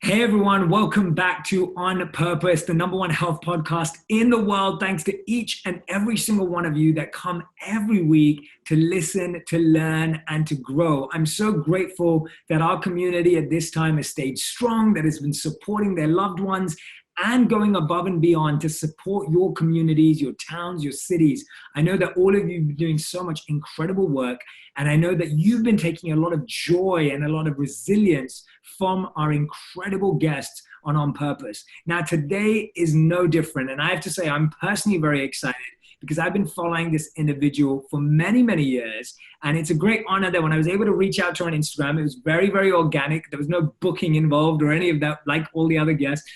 Hey everyone, welcome back to On Purpose, the number one health podcast in the world. Thanks to each and every single one of you that come every week to listen, to learn, and to grow. I'm so grateful that our community at this time has stayed strong, that has been supporting their loved ones and going above and beyond to support your communities, your towns, your cities. I know that all of you have been doing so much incredible work, and I know that you've been taking a lot of joy and a lot of resilience from our incredible guests on Purpose. Now, today is no different, and I have to say I'm personally very excited because I've been following this individual for many, many years, and it's a great honor that when I was able to reach out to her on Instagram, it was very, very organic. There was no booking involved or any of that like all the other guests.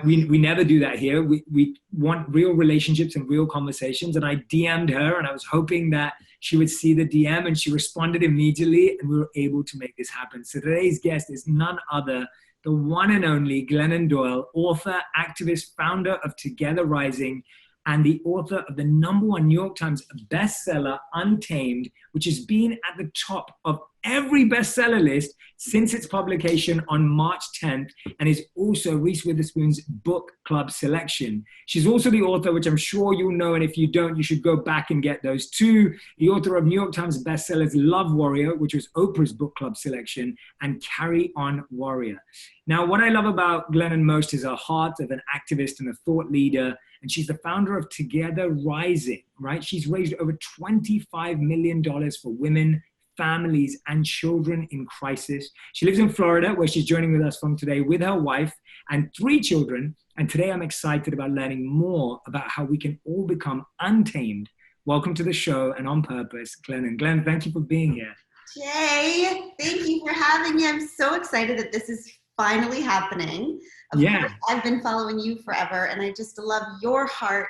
We never do that here. We want real relationships and real conversations. And I DM'd her and I was hoping that she would see the DM, and she responded immediately and we were able to make this happen. So today's guest is none other, the one and only Glennon Doyle, author, activist, founder of Together Rising, and the author of the #1 New York Times bestseller, Untamed, which has been at the top of every bestseller list since its publication on March 10th, and is also Reese Witherspoon's book club selection. She's also the author, which I'm sure you'll know, and if you don't, you should go back and get those too, the author of New York Times bestsellers Love Warrior, which was Oprah's book club selection, and Carry On Warrior. Now, what I love about Glennon most is her heart of an activist and a thought leader, and she's the founder of Together Rising, right? She's raised over $25 million for women, families, and children in crisis. She lives in Florida, where she's joining with us from today with her wife and 3 children. And today I'm excited about learning more about how we can all become untamed. Welcome to the show and On Purpose, Glennon. Glenn, thank you for being here. Jay, thank you for having me. I'm so excited that this is finally happening. Of course, I've been following you forever, and I just love your heart,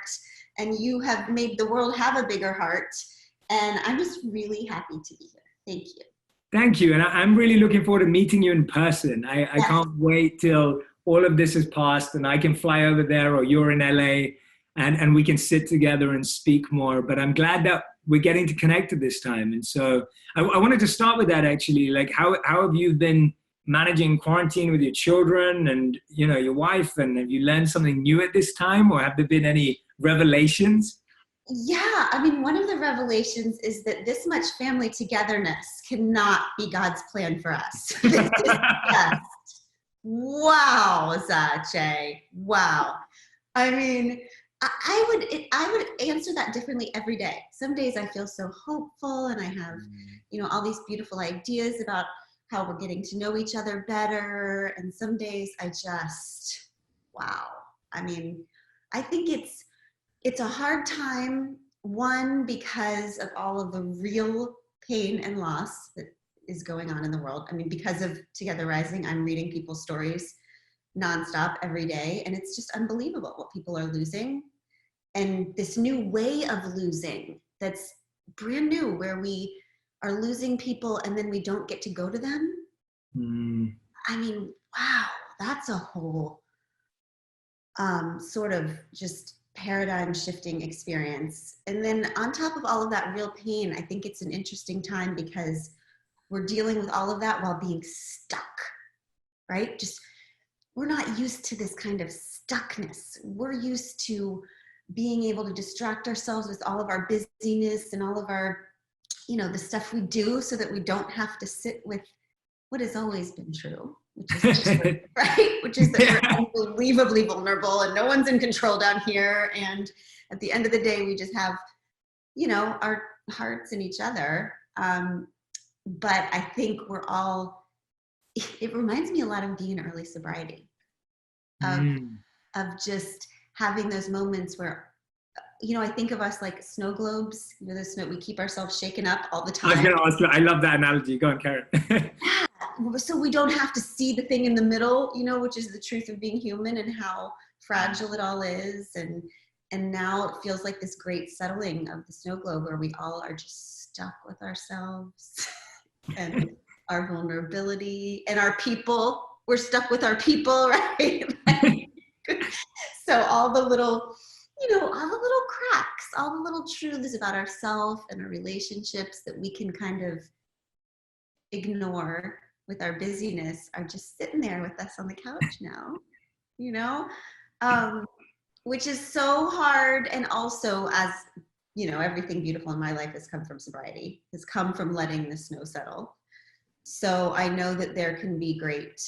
and you have made the world have a bigger heart. And I'm just really happy to be here. Thank you. Thank you. And I'm really looking forward to meeting you in person. I can't wait till all of this is passed and I can fly over there, or you're in LA, and we can sit together and speak more. But I'm glad that we're getting to connect at this time. And so I wanted to start with that, actually. Like, how have you been managing quarantine with your children and, you know, your wife? And have you learned something new at this time, or have there been any revelations? Yeah, I mean, one of the revelations is that this much family togetherness cannot be God's plan for us. This is just, wow, Jay, wow. I mean, I would answer that differently every day. Some days I feel so hopeful, and I have, all these beautiful ideas about how we're getting to know each other better. And some days I just, wow. I mean, I think it's a hard time, one, because of all of the real pain and loss that is going on in the world. I mean, because of Together Rising, I'm reading people's stories nonstop every day, and it's just unbelievable what people are losing. And this new way of losing that's brand new, where we are losing people and then we don't get to go to them. I mean, wow, that's a whole sort of just paradigm shifting experience. And then on top of all of that real pain, I think it's an interesting time because we're dealing with all of that while being stuck, right? Just, we're not used to this kind of stuckness. We're used to being able to distract ourselves with all of our busyness and all of our, the stuff we do, so that we don't have to sit with what has always been true, which is just right? Which is that we're unbelievably vulnerable and no one's in control down here. And at the end of the day, we just have, our hearts in each other. But I think it reminds me a lot of being in early sobriety, of just having those moments where, I think of us like snow globes. The snow, we keep ourselves shaken up all the time. I was going to ask you, I love that analogy. Go on, Karen. Yeah, so we don't have to see the thing in the middle, which is the truth of being human and how fragile it all is. And now it feels like this great settling of the snow globe, where we all are just stuck with ourselves and our vulnerability and our people. We're stuck with our people, right? So all the little cracks, all the little truths about ourselves and our relationships that we can kind of ignore with our busyness are just sitting there with us on the couch now, you know, um, which is so hard. And also, as you know, everything beautiful in my life has come from sobriety, has come from letting the snow settle. So I know that there can be great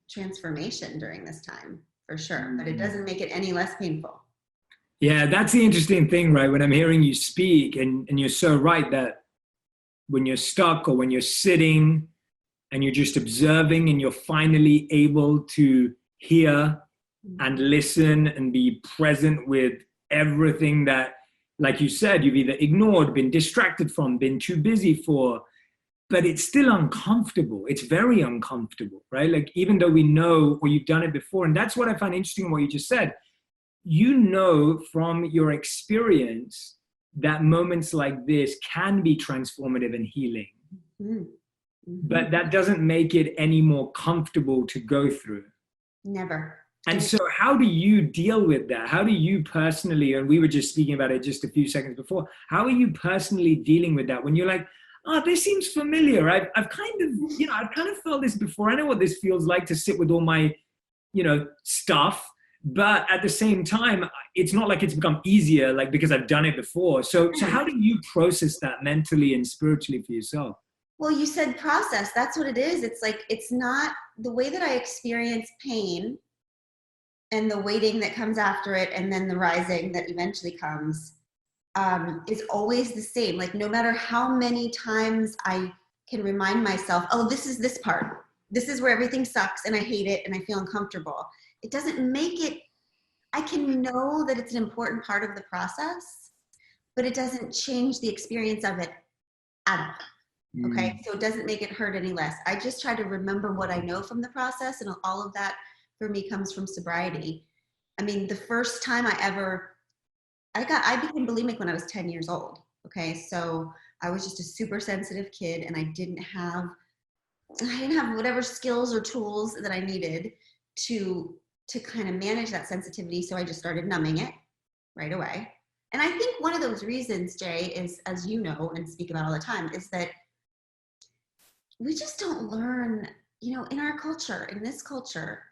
transformation during this time for sure, but it doesn't make it any less painful. Yeah, that's the interesting thing, right? When I'm hearing you speak, and you're so right that when you're stuck or when you're sitting and you're just observing and you're finally able to hear and listen and be present with everything that, like you said, you've either ignored, been distracted from, been too busy for, but it's still uncomfortable. It's very uncomfortable, right? Like, even though we know or you've done it before, and that's what I find interesting in what you just said. You know from your experience that moments like this can be transformative and healing. Mm-hmm. But that doesn't make it any more comfortable to go through. Never. And so how do you deal with that? How do you personally, and we were just speaking about it just a few seconds before, how are you personally dealing with that when you're like, oh, this seems familiar. I've kind of felt this before. I know what this feels like to sit with all my, stuff. But at the same time, it's not like it's become easier, like, because I've done it before. So how do you process that mentally and spiritually for yourself? Well, you said process. That's what it is. It's like, it's not the way that I experience pain and the waiting that comes after it, and then the rising that eventually comes, is always the same. Like, no matter how many times I can remind myself, oh, this is this part. This is where everything sucks and I hate it and I feel uncomfortable. It doesn't make it, I can know that it's an important part of the process, but it doesn't change the experience of it at all. Okay. So it doesn't make it hurt any less. I just try to remember what I know from the process, and all of that for me comes from sobriety. I mean, the first time I became bulimic when I was 10 years old. Okay. So I was just a super sensitive kid, and I didn't have whatever skills or tools that I needed to kind of manage that sensitivity. So I just started numbing it right away. And I think one of those reasons, Jay, is, as you know and speak about all the time, is that we just don't learn, in our culture, in this culture,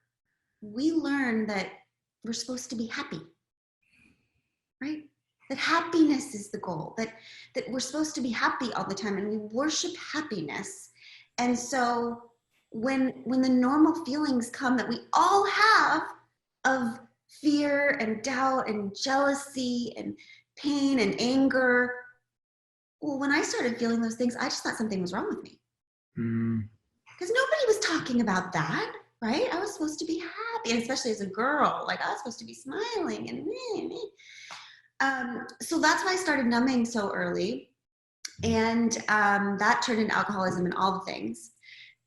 we learn that we're supposed to be happy, right? That happiness is the goal, that we're supposed to be happy all the time, and we worship happiness. And so when the normal feelings come that we all have of fear and doubt and jealousy and pain and anger, well, when I started feeling those things, I just thought something was wrong with me. Because nobody was talking about that, right? I was supposed to be happy, and especially as a girl, like, I was supposed to be smiling and so that's why I started numbing so early. And that turned into alcoholism and all the things.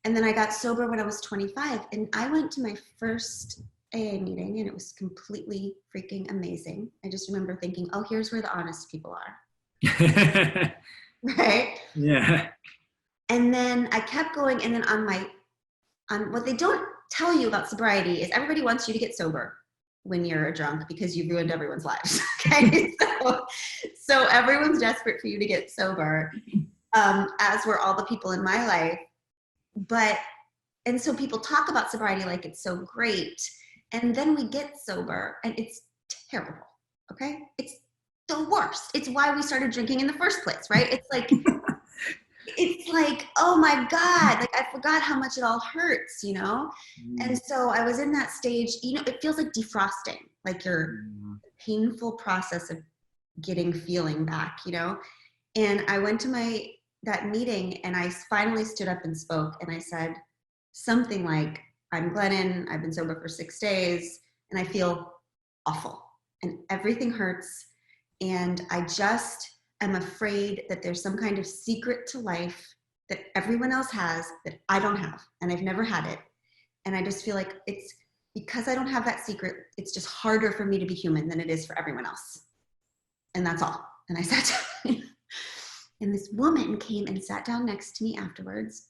And then I got sober when I was 25, and I went to my first AA meeting, and it was completely freaking amazing. I just remember thinking, oh, here's where the honest people are. Right? Yeah. And then I kept going, and then on what they don't tell you about sobriety is everybody wants you to get sober when you're a drunk because you've ruined everyone's lives. Okay, so everyone's desperate for you to get sober, as were all the people in my life. And so people talk about sobriety like it's so great, and then we get sober and it's terrible. Okay, it's the worst. It's why we started drinking in the first place, right? It's like oh my God, like, I forgot how much it all hurts, And so I was in that stage, it feels like defrosting, like your painful process of getting feeling back, And I went to that meeting, and I finally stood up and spoke, and I said something like, I'm Glennon, I've been sober for 6 days, and I feel awful, and everything hurts, and I just am afraid that there's some kind of secret to life that everyone else has that I don't have, and I've never had it. And I just feel like it's because I don't have that secret, it's just harder for me to be human than it is for everyone else. And that's all. And I sat down, and this woman came and sat down next to me afterwards.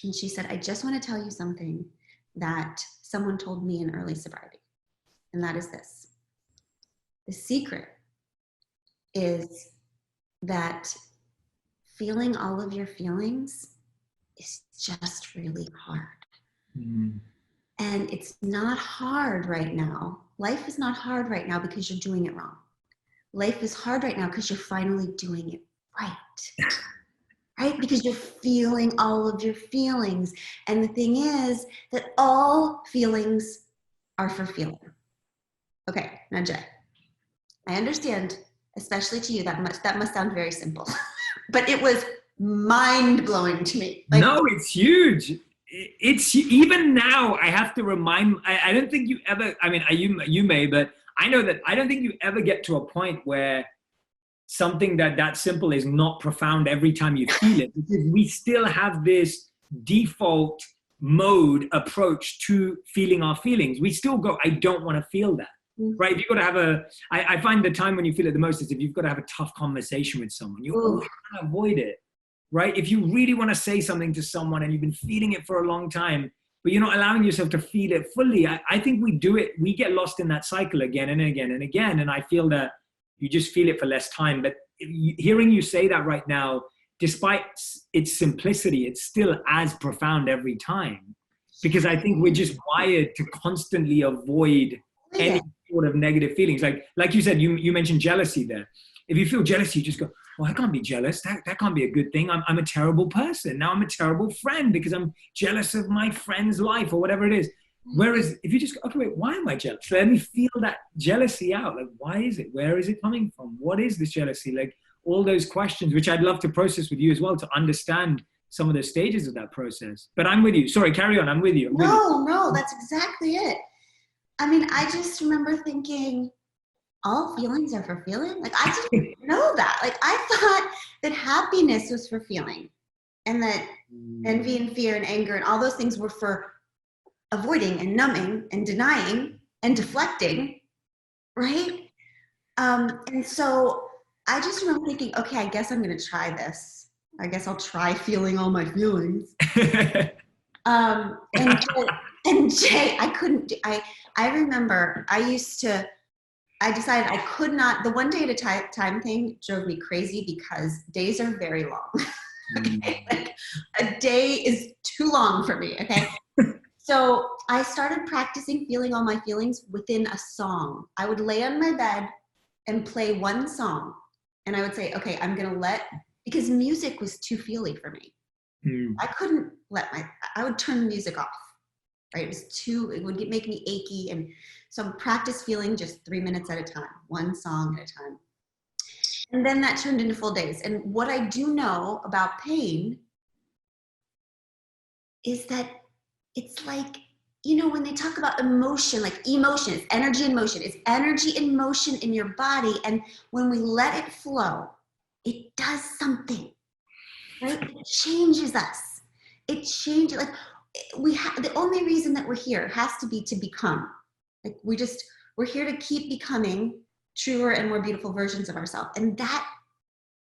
And she said, I just want to tell you something that someone told me in early sobriety. And that is this. The secret is that feeling all of your feelings is just really hard. Mm. And it's not hard right now. Life is not hard right now because you're doing it wrong. Life is hard right now because you're finally doing it right. Right? Because you're feeling all of your feelings. And the thing is that all feelings are for feeling. Okay, now Jay, I understand, especially to you, that must sound very simple. But it was mind-blowing to me. Like, no, it's huge. It's even now, I have to remind, I don't think you ever, I mean, you may, but I know that I don't think you ever get to a point where something that simple is not profound every time you feel it, because we still have this default mode approach to feeling our feelings. We still go, I don't want to feel that, right? If you've got to have I find the time when you feel it the most is if you've got to have a tough conversation with someone. You always want to avoid it, right? If you really want to say something to someone and you've been feeling it for a long time, but you're not allowing yourself to feel it fully, I think we do it, we get lost in that cycle again and again and again. And I feel that you just feel it for less time. But hearing you say that right now, despite its simplicity, it's still as profound every time. Because I think we're just wired to constantly avoid any sort of negative feelings. Like you said, you mentioned jealousy there. If you feel jealousy, you just go, well, I can't be jealous. That can't be a good thing. I'm a terrible person. Now I'm a terrible friend because I'm jealous of my friend's life or whatever it is. Whereas if you just go, okay, wait, why am I jealous? Let me feel that jealousy out. Like, why is it? Where is it coming from? What is this jealousy? Like all those questions, which I'd love to process with you as well, to understand some of the stages of that process. But I'm with you. Sorry, carry on. I'm with you. No, that's exactly it. I mean, I just remember thinking, all feelings are for feeling? Like, I didn't know that. Like, I thought that happiness was for feeling, and that envy and fear and anger and all those things were for avoiding and numbing and denying and deflecting, right? And so I just remember thinking, okay, I guess I'm going to try this. I guess I'll try feeling all my feelings. And Jay, I remember I decided I could not, the one day at a time thing drove me crazy because days are very long. Okay, like a day is too long for me, okay? So I started practicing feeling all my feelings within a song. I would lay on my bed and play one song. And I would say, okay, I'm gonna because music was too feely for me. I couldn't I would turn the music off, right? It would make me achy. And so I practice feeling just 3 minutes at a time, one song at a time. And then that turned into full days. And what I do know about pain is that it's like, you know, when they talk about emotion, like emotion, it's energy in motion. It's energy in motion in your body. And when we let it flow, it does something, right? It changes us. It changes, like the only reason that we're here has to be to become. Like we're here to keep becoming truer and more beautiful versions of ourselves. And that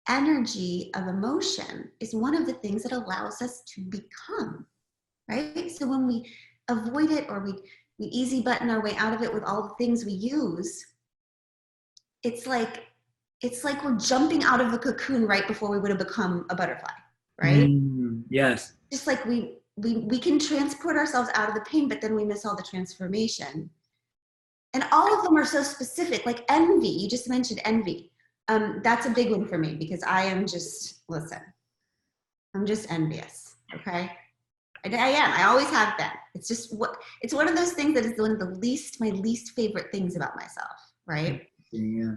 energy of emotion is one of the things that allows us to become, right? So when we avoid it or we easy button our way out of it with all the things we use, it's like we're jumping out of the cocoon right before we would have become a butterfly, right? Yes. Just like we can transport ourselves out of the pain, but then we miss all the transformation. And all of them are so specific, like envy. You just mentioned envy. That's a big one for me because I'm just envious, okay? I am. I always have been. It's one of those things that is one of my least favorite things about myself, right? Yeah.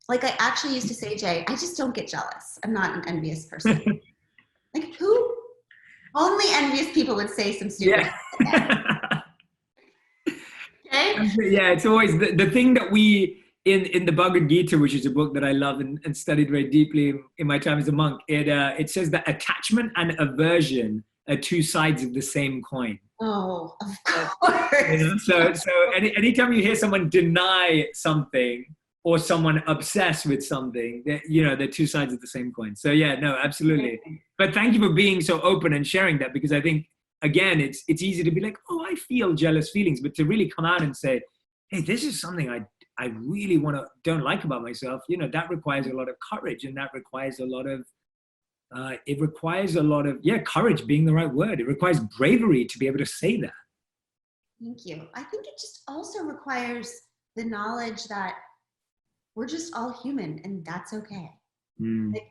Like I actually used to say, Jay, I just don't get jealous. I'm not an envious person. Like who? Only envious people would say some stupid thing like that. Okay? Yeah, it's always the thing that we in the Bhagavad Gita, which is a book that I love and studied very deeply in my time as a monk. It says that attachment and aversion are two sides of the same coin. Oh, of course. You know? So anytime you hear someone deny something or someone obsessed with something, they're two sides of the same coin. So yeah, no, absolutely. But thank you for being so open and sharing that, because I think, again, it's easy to be like, oh, I feel jealous feelings, but to really come out and say, hey, this is something I really don't like about myself, that requires a lot of courage, and that requires a lot of It requires a lot of, courage being the right word. It requires bravery to be able to say that. Thank you. I think it just also requires the knowledge that we're just all human and that's okay. Like,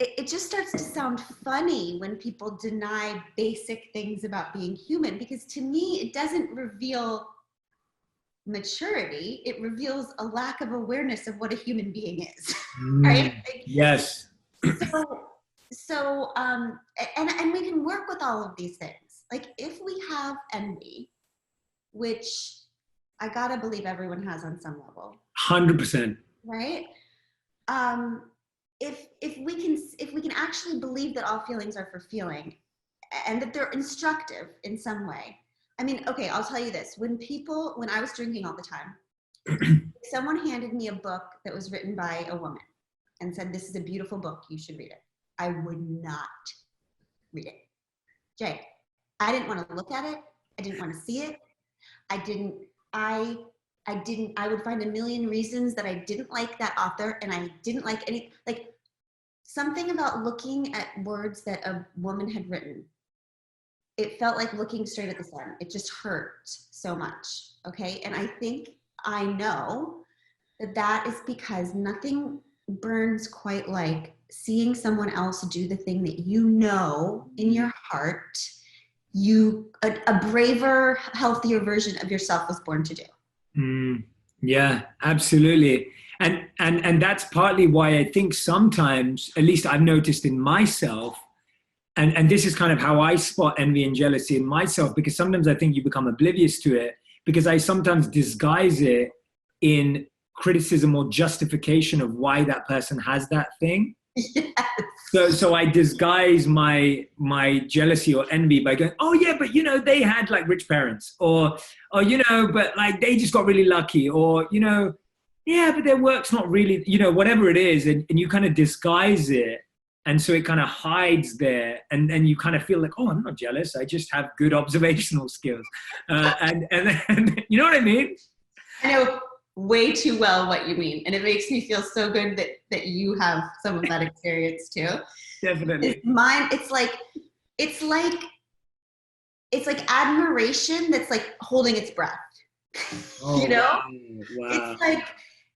it just starts to sound funny when people deny basic things about being human, because to me, it doesn't reveal maturity. It reveals a lack of awareness of what a human being is, right? Like, yes. And we can work with all of these things. Like if we have envy, which I gotta believe everyone has on some level. 100%. Right? If we can actually believe that all feelings are for feeling and that they're instructive in some way. I mean, okay, I'll tell you this. When I was drinking all the time, someone handed me a book that was written by a woman and said, this is a beautiful book, you should read it. I would not read it. Jay, I didn't want to look at it. I didn't want to see it. I would find a million reasons that I didn't like that author, and I didn't like something about looking at words that a woman had written. It felt like looking straight at the sun. It just hurt so much, okay? And I know that is because nothing burns quite like seeing someone else do the thing that you know in your heart a braver, healthier version of yourself was born to do. Yeah, absolutely. And that's partly why I think sometimes, at least I've noticed in myself, and this is kind of how I spot envy and jealousy in myself, because sometimes I think you become oblivious to it, because I sometimes disguise it in criticism or justification of why that person has that thing. Yes. So I disguise my jealousy or envy by going, oh yeah, but they had like rich parents, or but like they just got really lucky, or yeah, but their work's not really, whatever it is, and you kind of disguise it, and so it kind of hides there, and you kind of feel like, oh, I'm not jealous, I just have good observational skills, and you know what I mean? I know way too well what you mean, and it makes me feel so good that you have some of that experience too. Definitely. It's like admiration that's like holding its breath. Oh, wow. It's like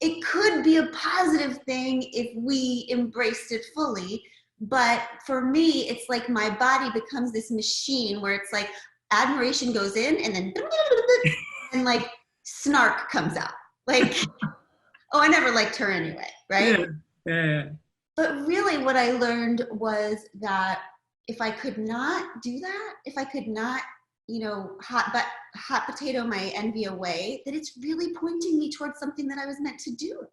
it could be a positive thing if we embraced it fully, but for me it's like my body becomes this machine where it's like admiration goes in and then and like snark comes out. Like, oh, I never liked her anyway, right? Yeah. But really what I learned was that if I could not do that, if I could not, hot potato my envy away, that it's really pointing me towards something that I was meant to do.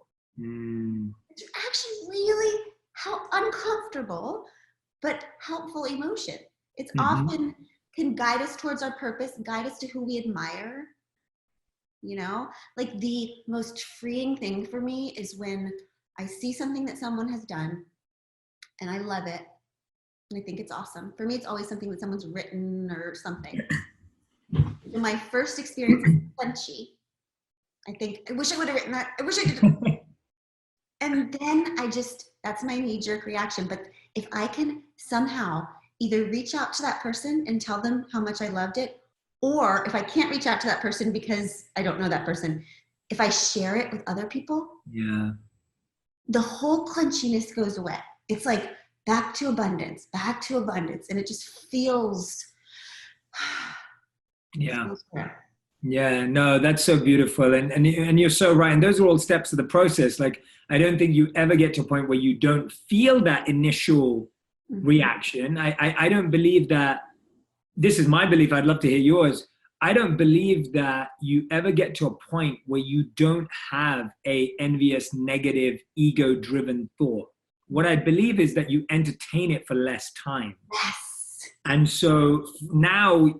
It's actually really uncomfortable, but helpful emotion. It's often can guide us towards our purpose, guide us to who we admire. Like the most freeing thing for me is when I see something that someone has done and I love it and I think it's awesome. For me, it's always something that someone's written or something. And my first experience is punchy. I think, I wish I would have written that. I wish I did. And then that's my knee-jerk reaction. But if I can somehow either reach out to that person and tell them how much I loved it, or if I can't reach out to that person because I don't know that person, if I share it with other people, the whole clenchiness goes away. It's like back to abundance. And it just feels, no, that's so beautiful. And you're so right. And those are all steps of the process. Like, I don't think you ever get to a point where you don't feel that initial reaction. I don't believe that. This is my belief. I'd love to hear yours. I don't believe that you ever get to a point where you don't have a envious, negative, ego-driven thought. What I believe is that you entertain it for less time. Yes. And so now,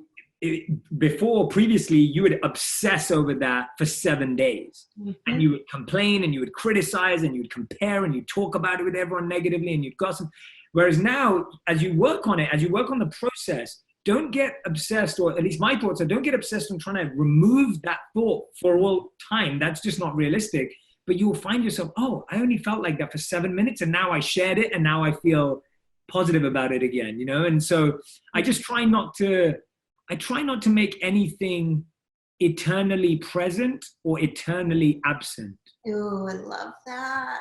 previously, you would obsess over that for 7 days. And you would complain and you would criticize and you would compare and you'd talk about it with everyone negatively and you'd gossip. Whereas now, as you work on it, as you work on the process, don't get obsessed, or at least my thoughts are, don't get obsessed on trying to remove that thought for all time. That's just not realistic. But you will find yourself, oh, I only felt like that for 7 minutes and now I shared it and now I feel positive about it again, you know? And so I just try not to make anything eternally present or eternally absent. Oh, I love that.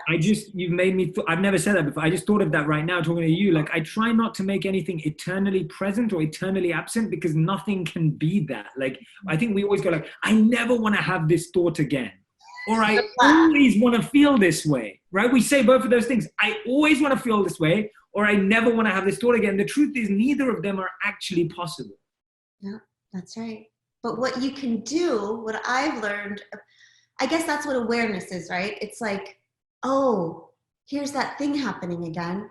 You've made me, I've never said that before. I just thought of that right now talking to you. Like, I try not to make anything eternally present or eternally absent, because nothing can be that. Like, I think we always go like, I never want to have this thought again. Or I always want to feel this way, right? We say both of those things. I always want to feel this way, or I never want to have this thought again. The truth is, neither of them are actually possible. Yeah, that's right. But what you can do, what I've learned, I guess that's what awareness is, right? It's like, oh, here's that thing happening again.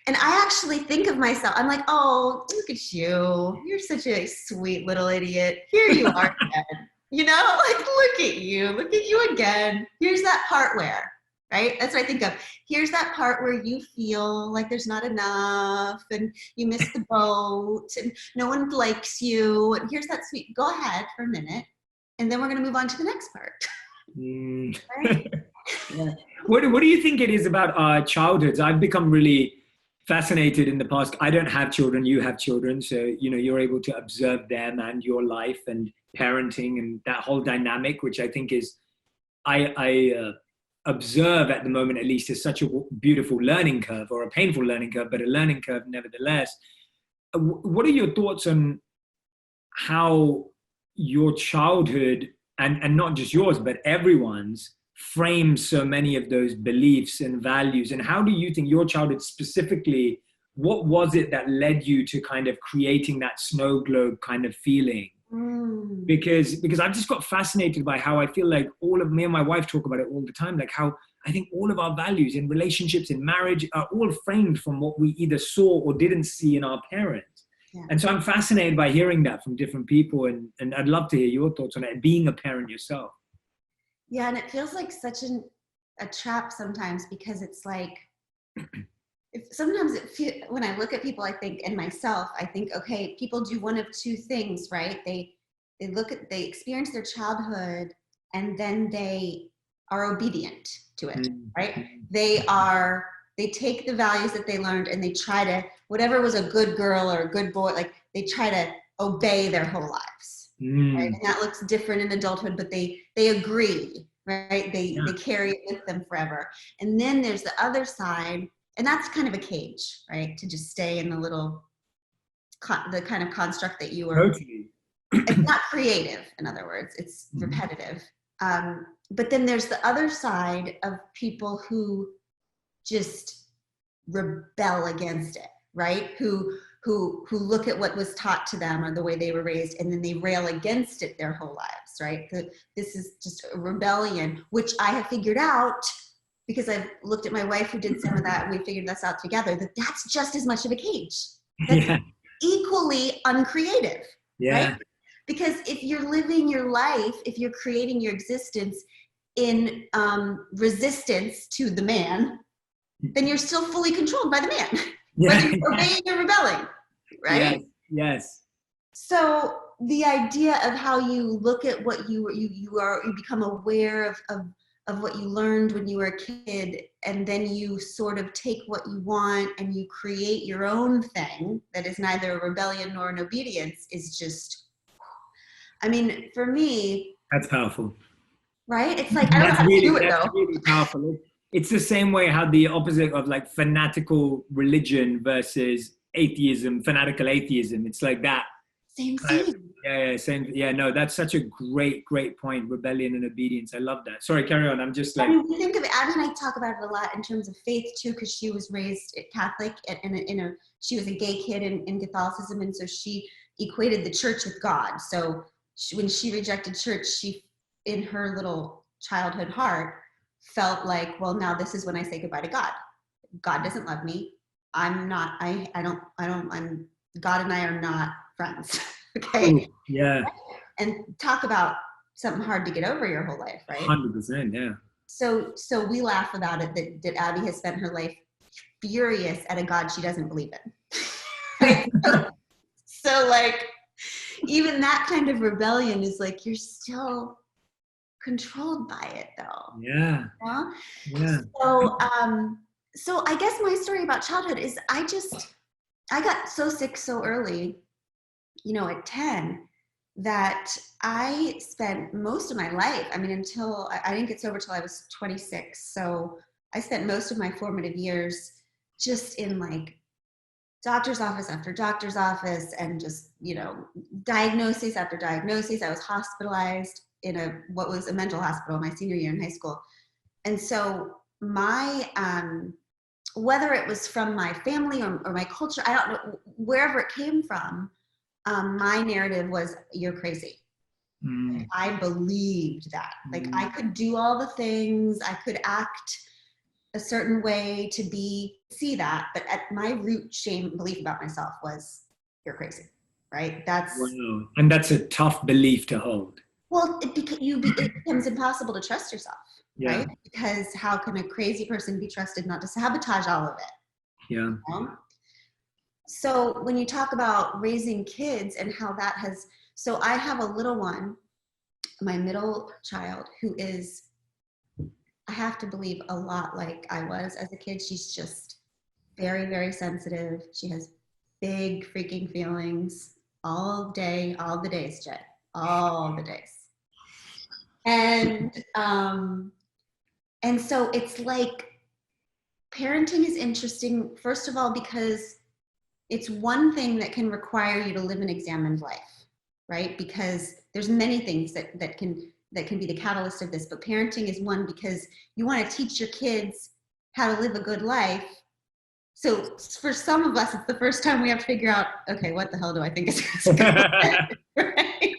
And I actually think of myself, I'm like, oh, look at you. You're such a sweet little idiot. Here you are again. You know, like, look at you again. Here's that part where, right? That's what I think of. Here's that part where you feel like there's not enough and you missed the boat and no one likes you. And here's that sweet, go ahead for a minute. And then we're going to move on to the next part. Right? Yeah. What do you think it is about our childhoods? I've become really fascinated in the past. I don't have children, you have children. So, you know, you're able to observe them and your life and parenting and that whole dynamic, which I think is, I observe at the moment, at least, is such a beautiful learning curve, or a painful learning curve, but a learning curve nevertheless. What are your thoughts on how your childhood, and not just yours, but everyone's, frames so many of those beliefs and values? And how do you think your childhood specifically, what was it that led you to kind of creating that snow globe kind of feeling? Because I've just got fascinated by how I feel like all of me and my wife talk about it all the time, like how I think all of our values in relationships, in marriage, are all framed from what we either saw or didn't see in our parents. Yeah. And so I'm fascinated by hearing that from different people, and I'd love to hear your thoughts on it, being a parent yourself. Yeah, and it feels like such a trap sometimes, because it's like, when I look at people, I think, and myself, I think, okay, people do one of two things, right? They experience their childhood and then they are obedient to it, right? They take the values that they learned and they try to, whatever was a good girl or a good boy, like they try to obey their whole lives, right? And that looks different in adulthood, but they agree, right? They carry it with them forever. And then there's the other side, and that's kind of a cage, right? To just stay in the kind of construct that you were. Totally. It's not creative, in other words, it's repetitive. But then there's the other side of people who just rebel against it, right? Who look at what was taught to them or the way they were raised, and then they rail against it their whole lives, right? This is just a rebellion, which I have figured out, because I've looked at my wife who did some of that, and we figured this out together, that's just as much of a cage. That's equally uncreative, right? Because if you're living your life, if you're creating your existence in resistance to the man, then you're still fully controlled by the man. Whether you're obeying or rebelling, right? Yes. So the idea of how you look at what you become aware of what you learned when you were a kid, and then you sort of take what you want and you create your own thing that is neither a rebellion nor an obedience, is just, I mean, for me, that's powerful, right? It's like, I don't know how to do it though. Really powerful. It's the same way how the opposite of like fanatical religion versus atheism, fanatical atheism, it's like that. Same thing. Same. Yeah, no, that's such a great point. Rebellion and obedience. I love that. Sorry, carry on. I'm just like. I mean, we think of it, Abby and I talk about it a lot in terms of faith too, because she was raised Catholic, and she was a gay kid in Catholicism, and so she equated the church with God. So when she rejected church, she, in her little childhood heart, felt like, well, now this is when I say goodbye to God. God doesn't love me. I'm not. God and I are not friends. Okay. Ooh, yeah. And talk about something hard to get over your whole life, right? 100%. Yeah. So we laugh about it that Abby has spent her life furious at a God she doesn't believe in. Right? So like, even that kind of rebellion is like, you're still controlled by it though. Yeah. Yeah. Yeah. So I guess my story about childhood is, I just I got so sick so early, at 10, that I spent most of my life, I mean, until I didn't get sober till I was 26. So I spent most of my formative years just in like doctor's office after doctor's office, and just, diagnoses after diagnoses. I was hospitalized in what was a mental hospital my senior year in high school. And so my, whether it was from my family or my culture, I don't know, wherever it came from, my narrative was, you're crazy. Mm. I believed that. Like, I could do all the things, I could act a certain way to see that, but at my root, shame, belief about myself was, you're crazy, right? Wow. And that's a tough belief to hold. Well, it becomes impossible to trust yourself, Yeah. right? Because how can a crazy person be trusted not to sabotage all of it? Yeah. So when you talk about raising kids and how that has, so I have a little one, my middle child, who is, I have to believe, a lot like I was as a kid. She's just very, very sensitive. She has big freaking feelings all day, all the days, Jay, all the days. And so it's like, parenting is interesting, first of all, because it's one thing that can require you to live an examined life, right? Because there's many things that can be the catalyst of this, but parenting is one, because you want to teach your kids how to live a good life. So for some of us, it's the first time we have to figure out, okay, what the hell do I think is good? Right?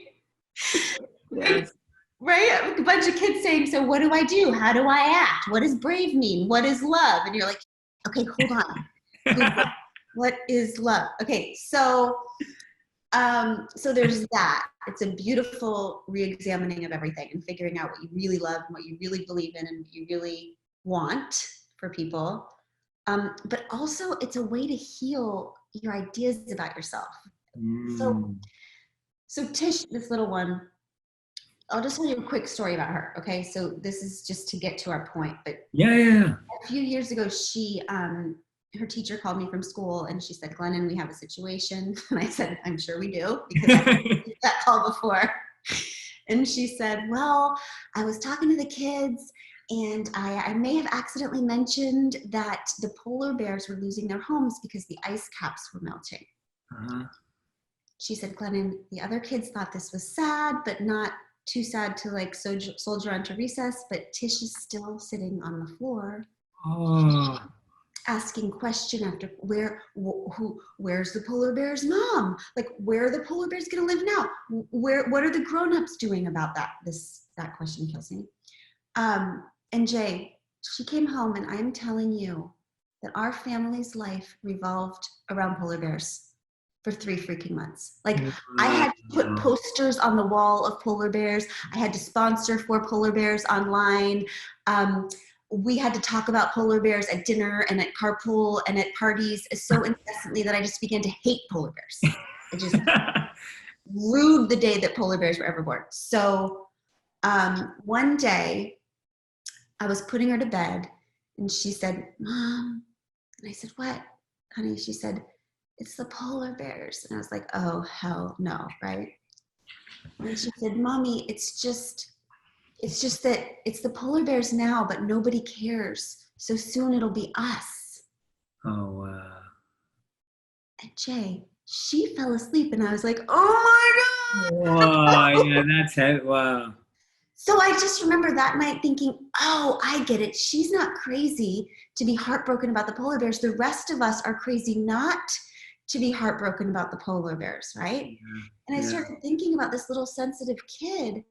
Yes. Right? A bunch of kids saying, so what do I do? How do I act? What does brave mean? What is love? And you're like, okay, hold on. What is love? Okay, so there's that. It's a beautiful re-examining of everything and figuring out what you really love and what you really believe in and what you really want for people. But also, it's a way to heal your ideas about yourself. So Tish, this little one, I'll just tell you a quick story about her. Okay, so this is just to get to our point. But yeah. A few years ago, her teacher called me from school and she said, Glennon, we have a situation. And I said, I'm sure we do, because I've had that call before. And she said, well, I was talking to the kids and I may have accidentally mentioned that the polar bears were losing their homes because the ice caps were melting. Uh-huh. She said, Glennon, the other kids thought this was sad, but not too sad to like soldier on to recess. But Tish is still sitting on the floor. Oh. Asking question after where's the polar bear's mom? Like, where are the polar bears gonna live now? What are the grown-ups doing about that? That question kills me. And Jay, she came home, and I'm telling you that our family's life revolved around polar bears for 3 freaking months. Like, I had to put posters on the wall of polar bears. I had to sponsor 4 polar bears online. We had to talk about polar bears at dinner and at carpool and at parties so incessantly that I just began to hate polar bears. I just rued the day that polar bears were ever born. So one day I was putting her to bed and she said, Mom, and I said, what, honey? She said, it's the polar bears. And I was like, oh, hell no, right? And she said, Mommy, it's just that it's the polar bears now, but nobody cares. So soon it'll be us. Oh, wow. And Jay, she fell asleep and I was like, oh my God. Wow, yeah, that's it. Wow. So I just remember that night thinking, oh, I get it. She's not crazy to be heartbroken about the polar bears. The rest of us are crazy not to be heartbroken about the polar bears, right? Yeah. And I started thinking about this little sensitive kid.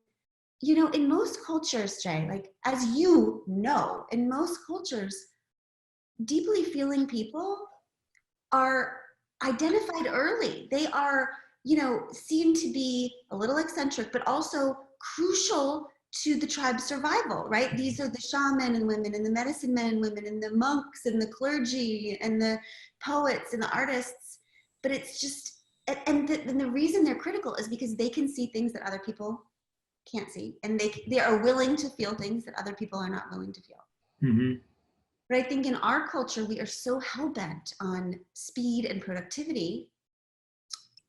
You know, in most cultures, Jay, like, as you know, in most cultures, deeply feeling people are identified early. They are, seen to be a little eccentric, but also crucial to the tribe's survival, right? These are the shaman and women and the medicine men and women and the monks and the clergy and the poets and the artists. But it's just, and the reason they're critical is because they can see things that other people can't see, and they are willing to feel things that other people are not willing to feel. Mm-hmm. But I think in our culture, we are so hell-bent on speed and productivity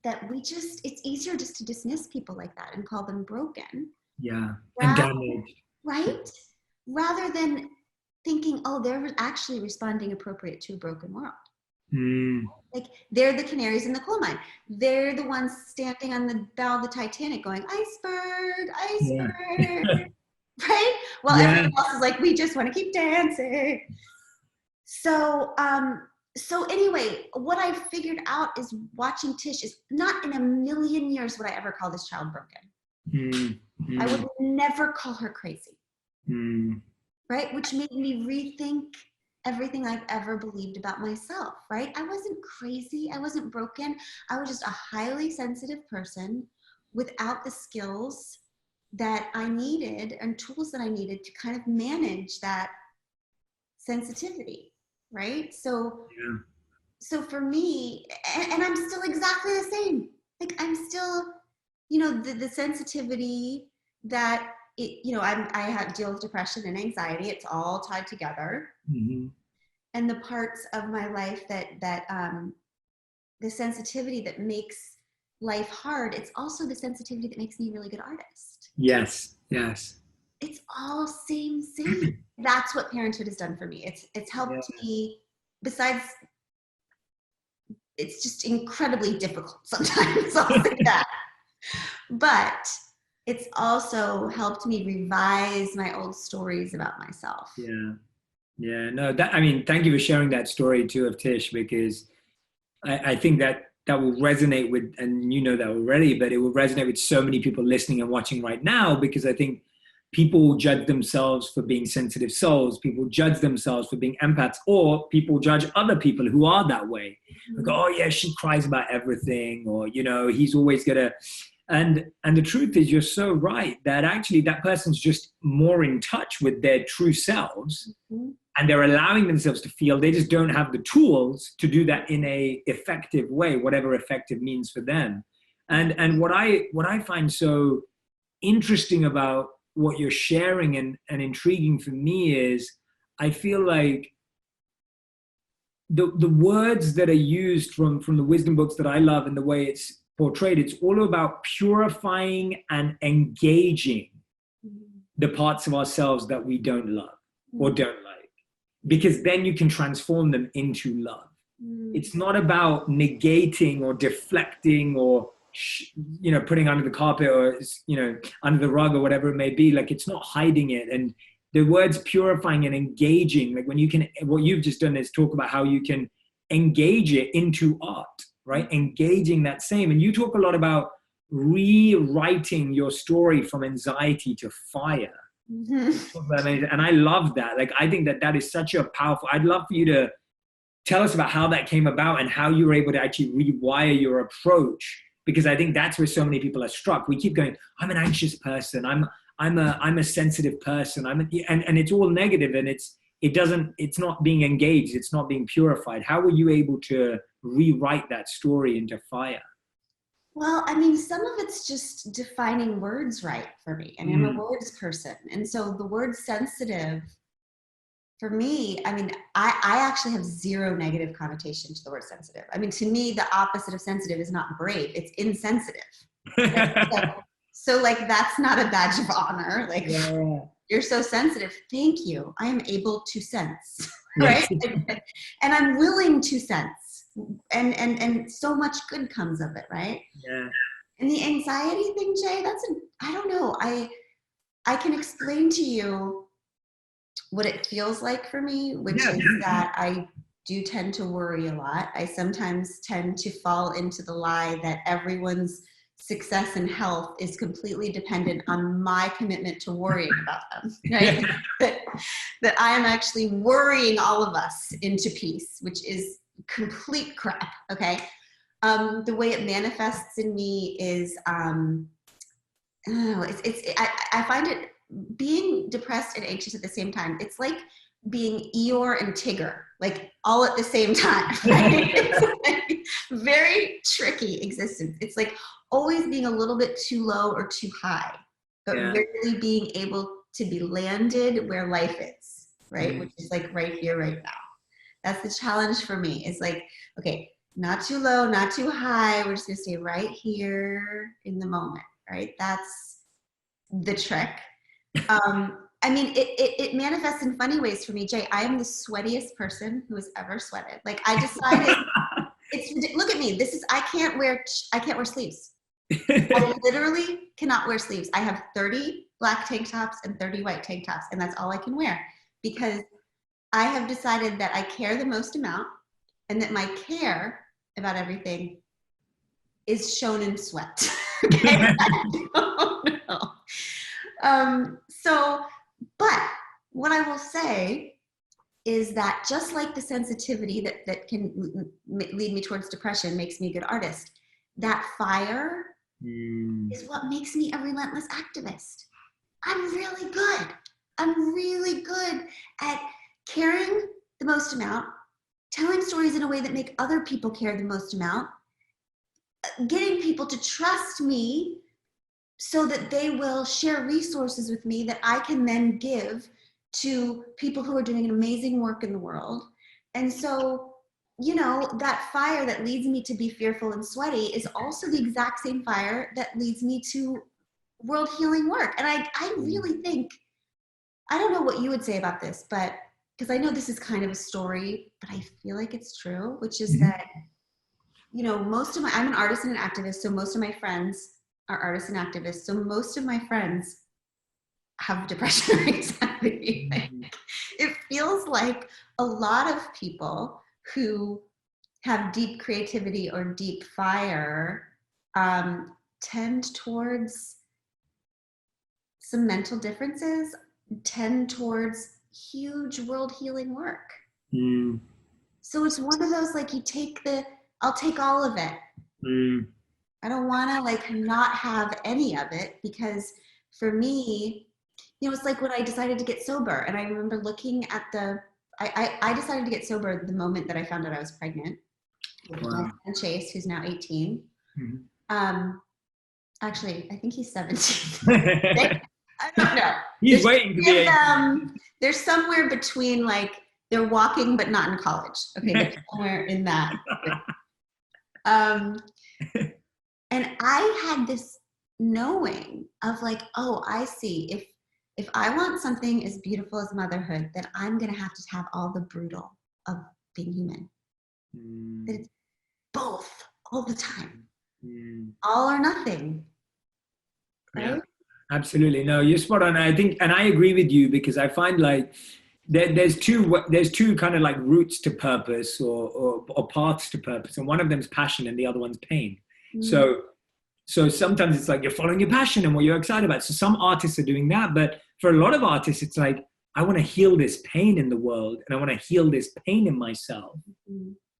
that it's easier just to dismiss people like that and call them broken. Yeah. And damaged. Right? Rather than thinking, oh, they're actually responding appropriate to a broken world. Like they're the canaries in the coal mine. They're the ones standing on the bow of the Titanic going, iceberg, iceberg. Yeah. Right? Well, everyone else is like, we just want to keep dancing. So anyway, what I figured out is watching Tish is not in a million years would I ever call this child broken. I would never call her crazy. Right? Which made me rethink everything I've ever believed about myself, right? I wasn't crazy. I wasn't broken. I was just a highly sensitive person without the skills that I needed and tools that I needed to kind of manage that sensitivity, right? So for me, and I'm still exactly the same. Like I'm still, the sensitivity that I deal with depression and anxiety. It's all tied together. And the parts of my life that the sensitivity that makes life hard, it's also the sensitivity that makes me a really good artist. Yes. It's all same. That's what parenthood has done for me. It's helped me, besides, it's just incredibly difficult sometimes, I'll say that. But it's also helped me revise my old stories about myself. No, thank you for sharing that story too of Tish, because I think that will resonate with, and you know that already, but it will resonate with so many people listening and watching right now, because I think people judge themselves for being sensitive souls. People judge themselves for being empaths, or people judge other people who are that way. Like, oh yeah, she cries about everything, or, he's always gonna, and the truth is, you're so right that actually that person's just more in touch with their true selves. And they're allowing themselves to feel. They just don't have the tools to do that in a effective way, whatever effective means for them. And what I find so interesting about what you're sharing and intriguing for me is, I feel like the words that are used from the wisdom books that I love and the way it's portrayed, it's all about purifying and engaging the parts of ourselves that we don't love or don't like, because then you can transform them into love. It's not about negating or deflecting or putting under the carpet or under the rug or whatever it may be. Like, it's not hiding it. And the words purifying and engaging, like what you've just done is talk about how you can engage it into art, right? Engaging that same. And you talk a lot about rewriting your story from anxiety to fire. And I love that. Like, I think that is such a powerful, I'd love for you to tell us about how that came about and how you were able to actually rewire your approach, because I think that's where so many people are struck. We keep going, I'm an anxious person, I'm a sensitive person, and it's all negative, and it's not being engaged, it's not being purified. How were you able to rewrite that story into fire? Well, I mean, some of it's just defining words right for me. I mean, I'm a words person. And so the word sensitive, for me, I mean, I actually have zero negative connotation to the word sensitive. I mean, to me, the opposite of sensitive is not brave, it's insensitive. So like, that's not a badge of honor. Like, you're so sensitive. Thank you. I am able to sense, right? And I'm willing to sense. And so much good comes of it, right? And the anxiety thing, Jay, I don't know. I can explain to you what it feels like for me, which is that I do tend to worry a lot. I sometimes tend to fall into the lie that everyone's success and health is completely dependent on my commitment to worrying about them, right? that I am actually worrying all of us into peace, which is complete crap. Okay. The way it manifests in me is, I find it, being depressed and anxious at the same time. It's like being Eeyore and Tigger, like all at the same time. Right? It's like very tricky existence. It's like always being a little bit too low or too high, but really being able to be landed where life is. right? Which is like right here, right now. That's the challenge for me, is like, okay, not too low, not too high. We're just gonna stay right here in the moment, right? That's the trick. I mean, it manifests in funny ways for me, Jay. I am the sweatiest person who has ever sweated. Like, I decided, look at me. I can't wear sleeves. I literally cannot wear sleeves. I have 30 black tank tops and 30 white tank tops, and that's all I can wear, because I have decided that I care the most amount, and that my care about everything is shown in sweat. Okay? I don't know. But what I will say is that, just like the sensitivity that can lead me towards depression makes me a good artist, that fire is what makes me a relentless activist. I'm really good. I'm really good at caring the most amount, telling stories in a way that make other people care the most amount, getting people to trust me so that they will share resources with me that I can then give to people who are doing amazing work in the world. And so, you know, that fire that leads me to be fearful and sweaty is also the exact same fire that leads me to world healing work. And I really think, I don't know what you would say about this, but because I know this is kind of a story, but I feel like it's true, which is that, you know, I'm an artist and an activist, so most of my friends are artists and activists. So most of my friends have depression or anxiety. It feels like a lot of people who have deep creativity or deep fire tend towards some mental differences, tend towards huge world healing work. So it's one of those, like, I'll take all of it. I don't want to like not have any of it, because for me, you know, it's like when I decided to get sober, and I remember looking at I decided to get sober the moment that I found out I was pregnant with my son Chase, who's now 18. Actually, I think he's 17. I don't know. He's waiting to be 18. They're somewhere between, like, they're walking but not in college. Okay, they're somewhere in that. And I had this knowing of, like, oh, I see. If I want something as beautiful as motherhood, then I'm going to have all the brutal of being human. That it's both all the time. All or nothing. Right? Yeah, absolutely. No, you're spot on. I think, and I agree with you, because I find like there's two kind of like routes to purpose, or paths to purpose, and one of them is passion and the other one's pain. So sometimes it's like you're following your passion and what you're excited about. So some artists are doing that, but for a lot of artists, it's like, I want to heal this pain in the world, and I want to heal this pain in myself.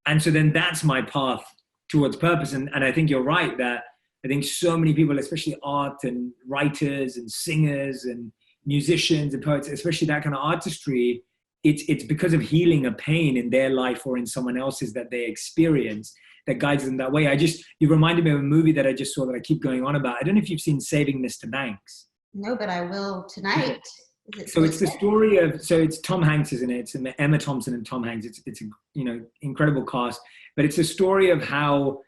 And so then that's my path towards purpose. And I think you're right that I think so many people, especially art and writers and singers and musicians and poets, especially that kind of artistry, it's because of healing a pain in their life or in someone else's that they experience that guides them that way. You reminded me of a movie that I just saw that I keep going on about. I don't know if you've seen Saving Mr. Banks. No, but I will tonight. So it's the story of, so it's Tom Hanks, isn't it? It's Emma Thompson and Tom Hanks. It's a, you know, incredible cast, but it's a story of how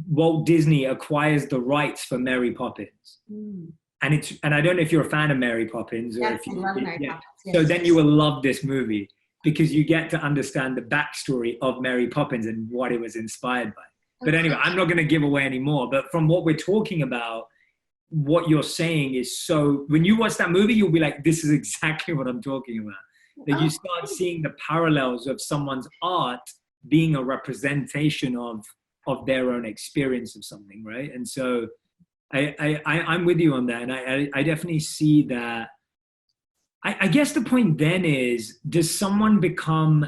Walt Disney acquires the rights for Mary Poppins. And I don't know if you're a fan of Mary Poppins, or yes, if you love Mary Poppins. Yes. So then you will love this movie, because you get to understand the backstory of Mary Poppins and what it was inspired by. But anyway, I'm not going to give away any more. But from what we're talking about, what you're saying is, so when you watch that movie, you'll be like, this is exactly what I'm talking about. That you start seeing the parallels of someone's art being a representation of their own experience of something, right? And so I'm with you on that. And I definitely see that. I guess the point then is, does someone become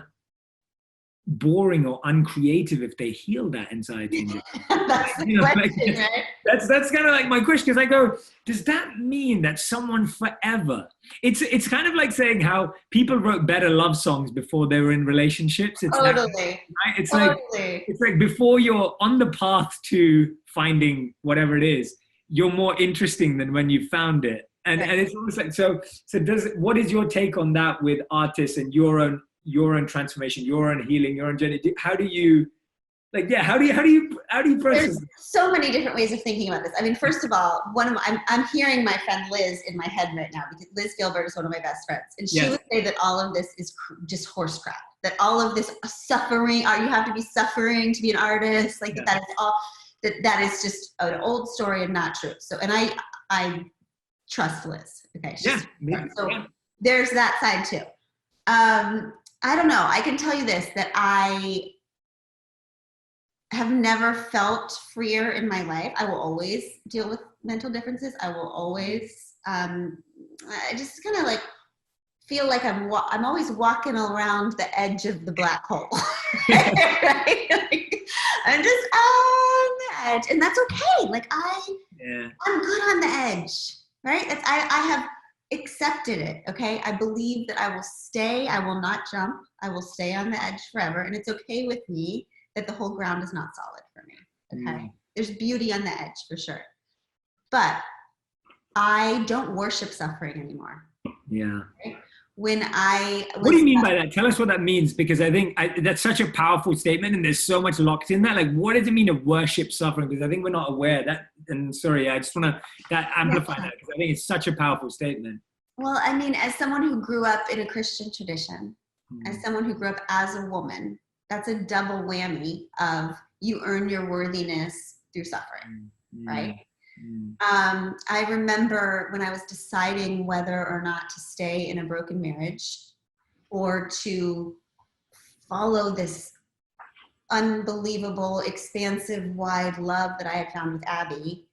boring or uncreative if they heal that anxiety? That's the question, right? That's kind of like my question, because I go, does that mean that someone forever? It's kind of like saying how people wrote better love songs before they were in relationships. It's totally. Right? It's like before you're on the path to finding whatever it is, you're more interesting than when you found it. And it's almost like, what is your take on that with artists and your own transformation, your own healing, your own journey? How do you, how do you process There's so many different ways of thinking about this. I mean, first of all, I'm hearing my friend Liz in my head right now, because Liz Gilbert is one of my best friends. And she would say that all of this is just horse crap, that all of this suffering, you have to be suffering to be an artist. Like that is all, that is just an old story and not true. So, and I trust Liz. Okay. There's that side too. I don't know. I can tell you this, that I have never felt freer in my life. I will always deal with mental differences. I will always, I just kind of like feel like I'm always walking around the edge of the black hole. Right? Like, I'm just on the edge, and that's okay. Like I'm good on the edge, right? I have accepted it. Okay. I believe that I will stay. I will not jump. I will stay on the edge forever. And it's okay with me that the whole ground is not solid for me. Okay. There's beauty on the edge for sure. But I don't worship suffering anymore. Yeah. Right? What do you mean by that? Tell us what that means, because I think that's such a powerful statement, and there's so much locked in that. Like, what does it mean to worship suffering? Because I think we're not aware of that. And sorry, I just want to amplify that, because I think it's such a powerful statement. Well, I mean, as someone who grew up in a Christian tradition, as someone who grew up as a woman, that's a double whammy of you earn your worthiness through suffering, right? I remember when I was deciding whether or not to stay in a broken marriage or to follow this unbelievable, expansive, wide love that I had found with Abby,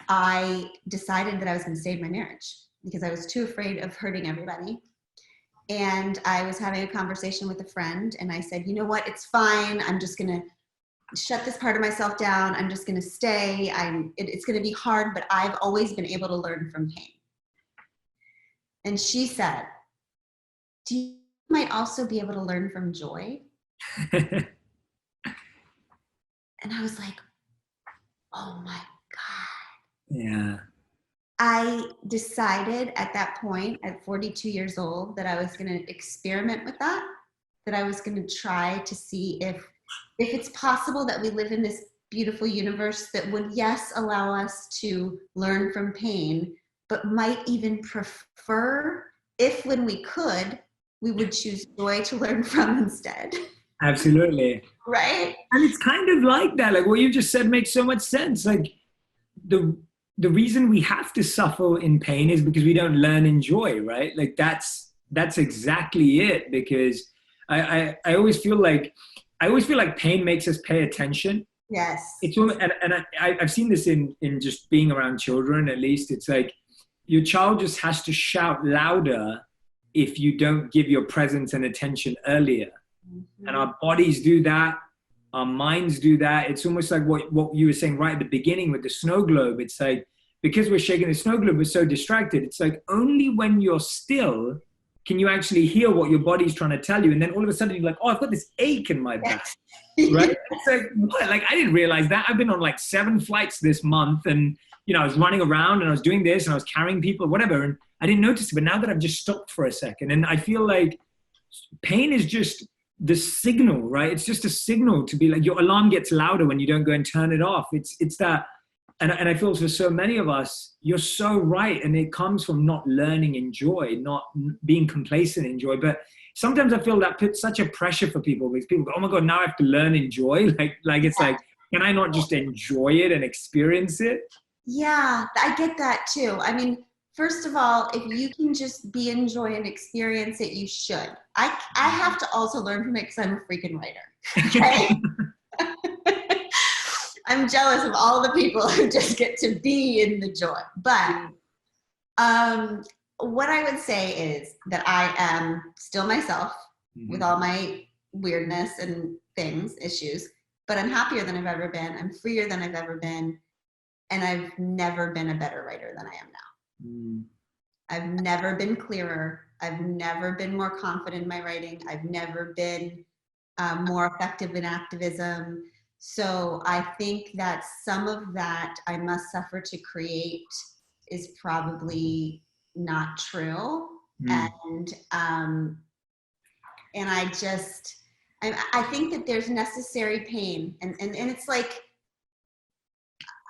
I decided that I was going to stay in my marriage because I was too afraid of hurting everybody. And I was having a conversation with a friend, and I said, you know what, it's fine. I'm just going to shut this part of myself down. I'm just going to stay. It's going to be hard, but I've always been able to learn from pain. And she said, you might also be able to learn from joy? And I was like, oh my God. Yeah. I decided at that point, at 42 years old, that I was going to experiment with that I was going to try to see if it's possible that we live in this beautiful universe that would, yes, allow us to learn from pain, but might even prefer if, when we could, we would choose joy to learn from instead. Absolutely. Right? And it's kind of like that. Like what you just said makes so much sense. Like the reason we have to suffer in pain is because we don't learn in joy, right? Like that's exactly it. Because I always feel like pain makes us pay attention. Yes. I've seen this in just being around children. At least it's like your child just has to shout louder if you don't give your presence and attention earlier. And our bodies do that. Our minds do that. It's almost like what you were saying right at the beginning with the snow globe. It's like, because we're shaking the snow globe, we're so distracted. It's like only when you're still can you actually hear what your body's trying to tell you. And then all of a sudden you're like, oh, I've got this ache in my back, right? It's like, what? Like, I didn't realize that. I've been on like 7 flights this month, and, you know, I was running around and I was doing this and I was carrying people, whatever. And I didn't notice it. But now that I've just stopped for a second, and I feel like pain is just the signal, right? It's just a signal to be like, your alarm gets louder when you don't go and turn it off. It's that. And I feel for so many of us, you're so right. And it comes from not learning in joy, not being complacent in joy. But sometimes I feel that puts such a pressure for people, because people go, oh my God, now I have to learn in joy. Like it's like, can I not just enjoy it and experience it? Yeah, I get that too. I mean, first of all, if you can just be in joy and experience it, you should. I have to also learn from it because I'm a freaking writer. Okay? I'm jealous of all the people who just get to be in the joy. But what I would say is that I am still myself with all my weirdness and things, issues, but I'm happier than I've ever been. I'm freer than I've ever been. And I've never been a better writer than I am now. I've never been clearer. I've never been more confident in my writing. I've never been more effective in activism. So I think that some of that I must suffer to create is probably not true. And I think that there's necessary pain, and it's like,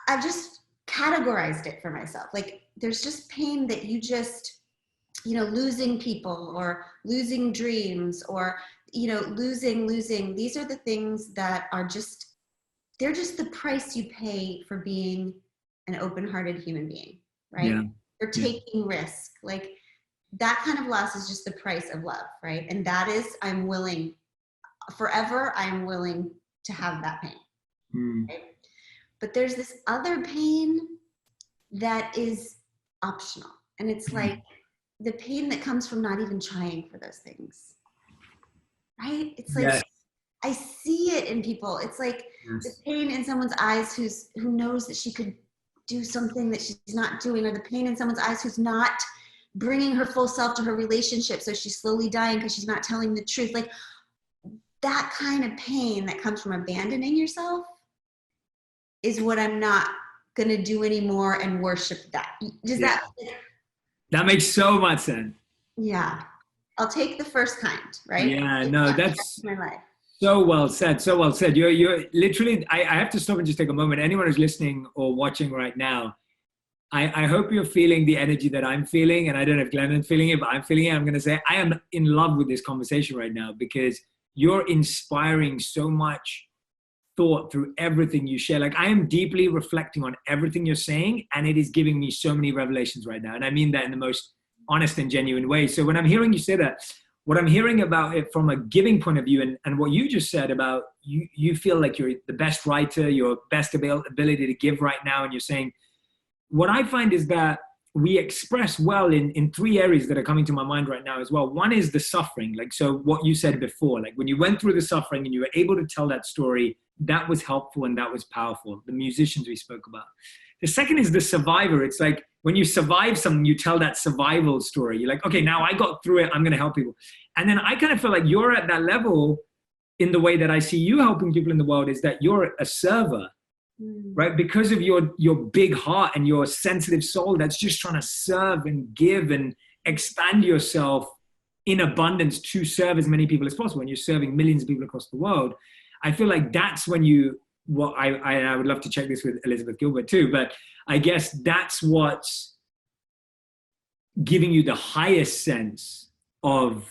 I've just categorized it for myself. Like, there's just pain that you just, losing people, or losing dreams, or, losing. These are the things that are just, they're just the price you pay for being an open-hearted human being, right? Yeah. For taking risk. Like, that kind of loss is just the price of love, right? And that is, I'm willing to have that pain, right? But there's this other pain that is optional. And it's like the pain that comes from not even trying for those things, right? It's like, Yes. I see it in people. It's like the pain in someone's eyes who knows that she could do something that she's not doing, or the pain in someone's eyes who's not bringing her full self to her relationship, so she's slowly dying because she's not telling the truth. Like, that kind of pain that comes from abandoning yourself is what I'm not going to do anymore, and worship that. Does that makes so much sense. Yeah. I'll take the first kind, right? Yeah, no, that's my life. So well said. So well said. You're literally, I have to stop and just take a moment. Anyone who's listening or watching right now, I hope you're feeling the energy that I'm feeling. And I don't know if Glennon's feeling it, but I'm feeling it. I'm going to say I am in love with this conversation right now, because you're inspiring so much thought through everything you share. Like, I am deeply reflecting on everything you're saying, and it is giving me so many revelations right now. And I mean that in the most honest and genuine way. So when I'm hearing you say that, what I'm hearing about it from a giving point of view, and what you just said about you feel like you're the best writer, your best ability to give right now. And you're saying, what I find is that we express well in three areas that are coming to my mind right now as well. One is the suffering. Like, so what you said before, like when you went through the suffering and you were able to tell that story, that was helpful and that was powerful. The musicians we spoke about. The second is the survivor. It's like when you survive something, you tell that survival story. You're like, okay, now I got through it. I'm going to help people. And then I kind of feel like you're at that level in the way that I see you helping people in the world, is that you're a server, right? Because of your big heart and your sensitive soul that's just trying to serve and give and expand yourself in abundance to serve as many people as possible. And you're serving millions of people across the world. I feel like that's when I would love to check this with Elizabeth Gilbert too, but I guess that's what's giving you the highest sense of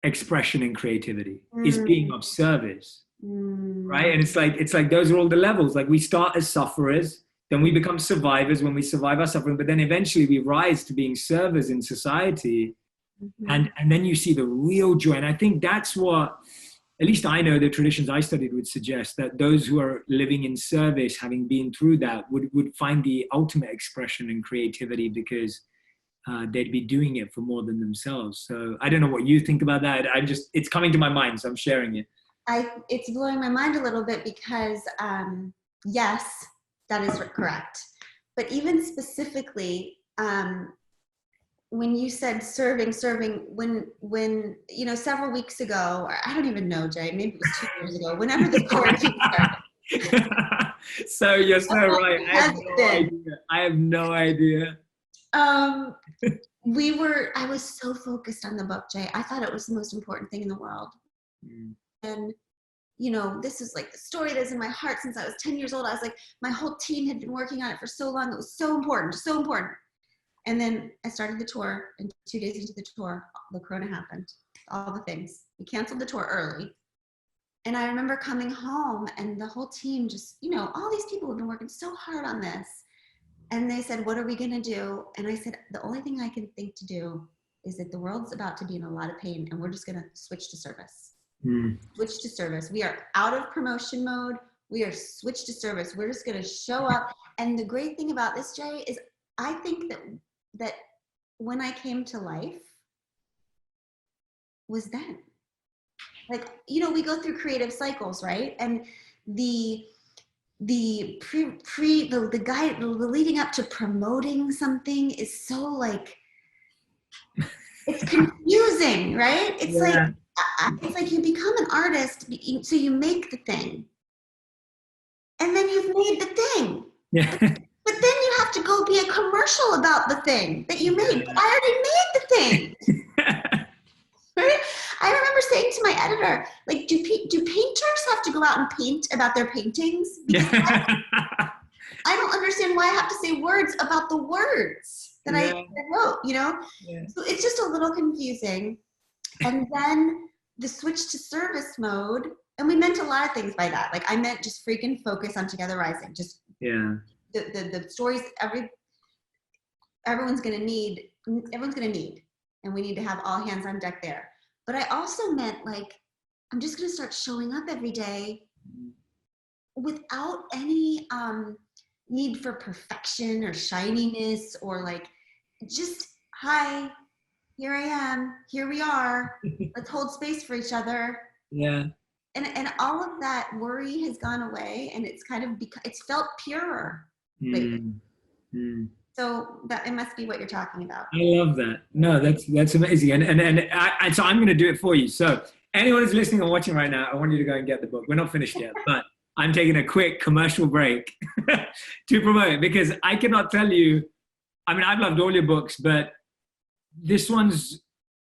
expression and creativity, is being of service. Right? And it's like those are all the levels. Like, we start as sufferers, then we become survivors when we survive our suffering, but then eventually we rise to being servers in society. And then you see the real joy. And I think that's what, at least I know the traditions I studied would suggest, that those who are living in service, having been through that, would find the ultimate expression and creativity, because they'd be doing it for more than themselves. So I don't know what you think about that. It's coming to my mind, so I'm sharing it. It's blowing my mind a little bit, because yes, that is correct. But even specifically, when you said serving, when several weeks ago, or I don't even know, Jay, maybe it was 2 years ago, whenever the quarantine started. So you're so right. I have no idea. I was so focused on the book, Jay. I thought it was the most important thing in the world. And, this is like the story that's in my heart since I was 10 years old. I was like, my whole team had been working on it for so long. It was so important, so important. And then I started the tour, and 2 days into the tour, the corona happened, all the things. We canceled the tour early. And I remember coming home, and the whole team just, all these people have been working so hard on this. And they said, what are we going to do? And I said, the only thing I can think to do is that the world's about to be in a lot of pain, and we're just going to switch to service. Switch to service. We are out of promotion mode. We are switched to service. We're just going to show up. And the great thing about this, Jay, is I think that when I came to life was then. Like, we go through creative cycles, right? And the leading up to promoting something is so like, it's confusing, right? It's like you become an artist, so you make the thing, and then you've made the thing. Yeah. But then you have to go will be a commercial about the thing that you made, but I already made the thing. Right? I remember saying to my editor, like, do painters have to go out and paint about their paintings? Because I don't understand why I have to say words about the words that I wrote, you know? Yeah. So it's just a little confusing. And then the switch to service mode, and we meant a lot of things by that. Like, I meant just freaking focus on Together Rising. Just the stories everyone's gonna need, and we need to have all hands on deck there. But I also meant, like, I'm just gonna start showing up every day without any need for perfection or shininess, or like, just, hi, here I am, here we are, let's hold space for each other. Yeah. And all of that worry has gone away, and it's kind of it's felt purer lately. So that, it must be what you're talking about. I love that. No, that's amazing. And so I'm going to do it for you. So anyone who's listening or watching right now, I want you to go and get the book. We're not finished yet, but I'm taking a quick commercial break to promote it, because I cannot tell you, I mean, I've loved all your books, but this one's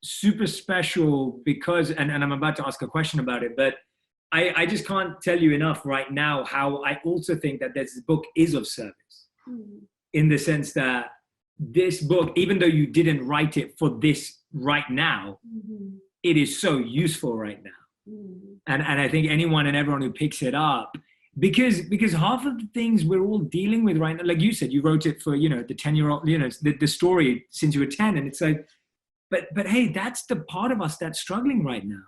super special because, and I'm about to ask a question about it, but I just can't tell you enough right now how I also think that this book is of service. In the sense that this book, even though you didn't write it for this right now, it is so useful right now. And I think anyone and everyone who picks it up, because half of the things we're all dealing with right now, like you said, you wrote it for, you know, the 10-year-old, you know, the story since you were 10, and it's like, but hey, that's the part of us that's struggling right now.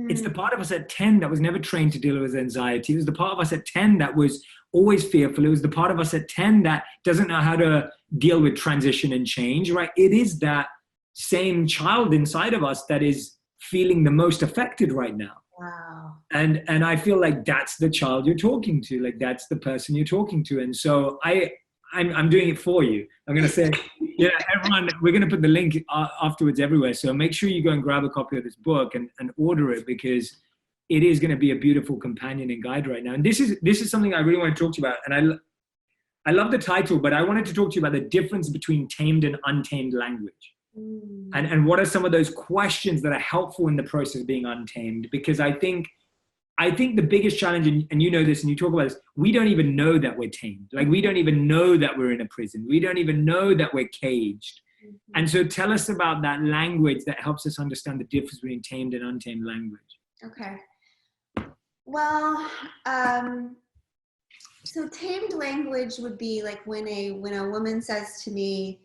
It's the part of us at 10 that was never trained to deal with anxiety. It was the part of us at 10 that was always fearful. It was the part of us at 10 that doesn't know how to deal with transition and change, right? It is that same child inside of us that is feeling the most affected right now. Wow. And I feel like that's the child you're talking to. Like, that's the person you're talking to. And so I'm doing it for you. I'm going to say, yeah, everyone, we're going to put the link afterwards everywhere. So make sure you go and grab a copy of this book and order it, because it is going to be a beautiful companion and guide right now. And this is something I really want to talk to you about. And I love the title, but I wanted to talk to you about the difference between tamed and untamed language. And what are some of those questions that are helpful in the process of being untamed? Because I think the biggest challenge, and you know this and you talk about this, we don't even know that we're tamed. Like, we don't even know that we're in a prison. We don't even know that we're caged. And so tell us about that language that helps us understand the difference between tamed and untamed language. Okay. Well, so tamed language would be like when a woman says to me,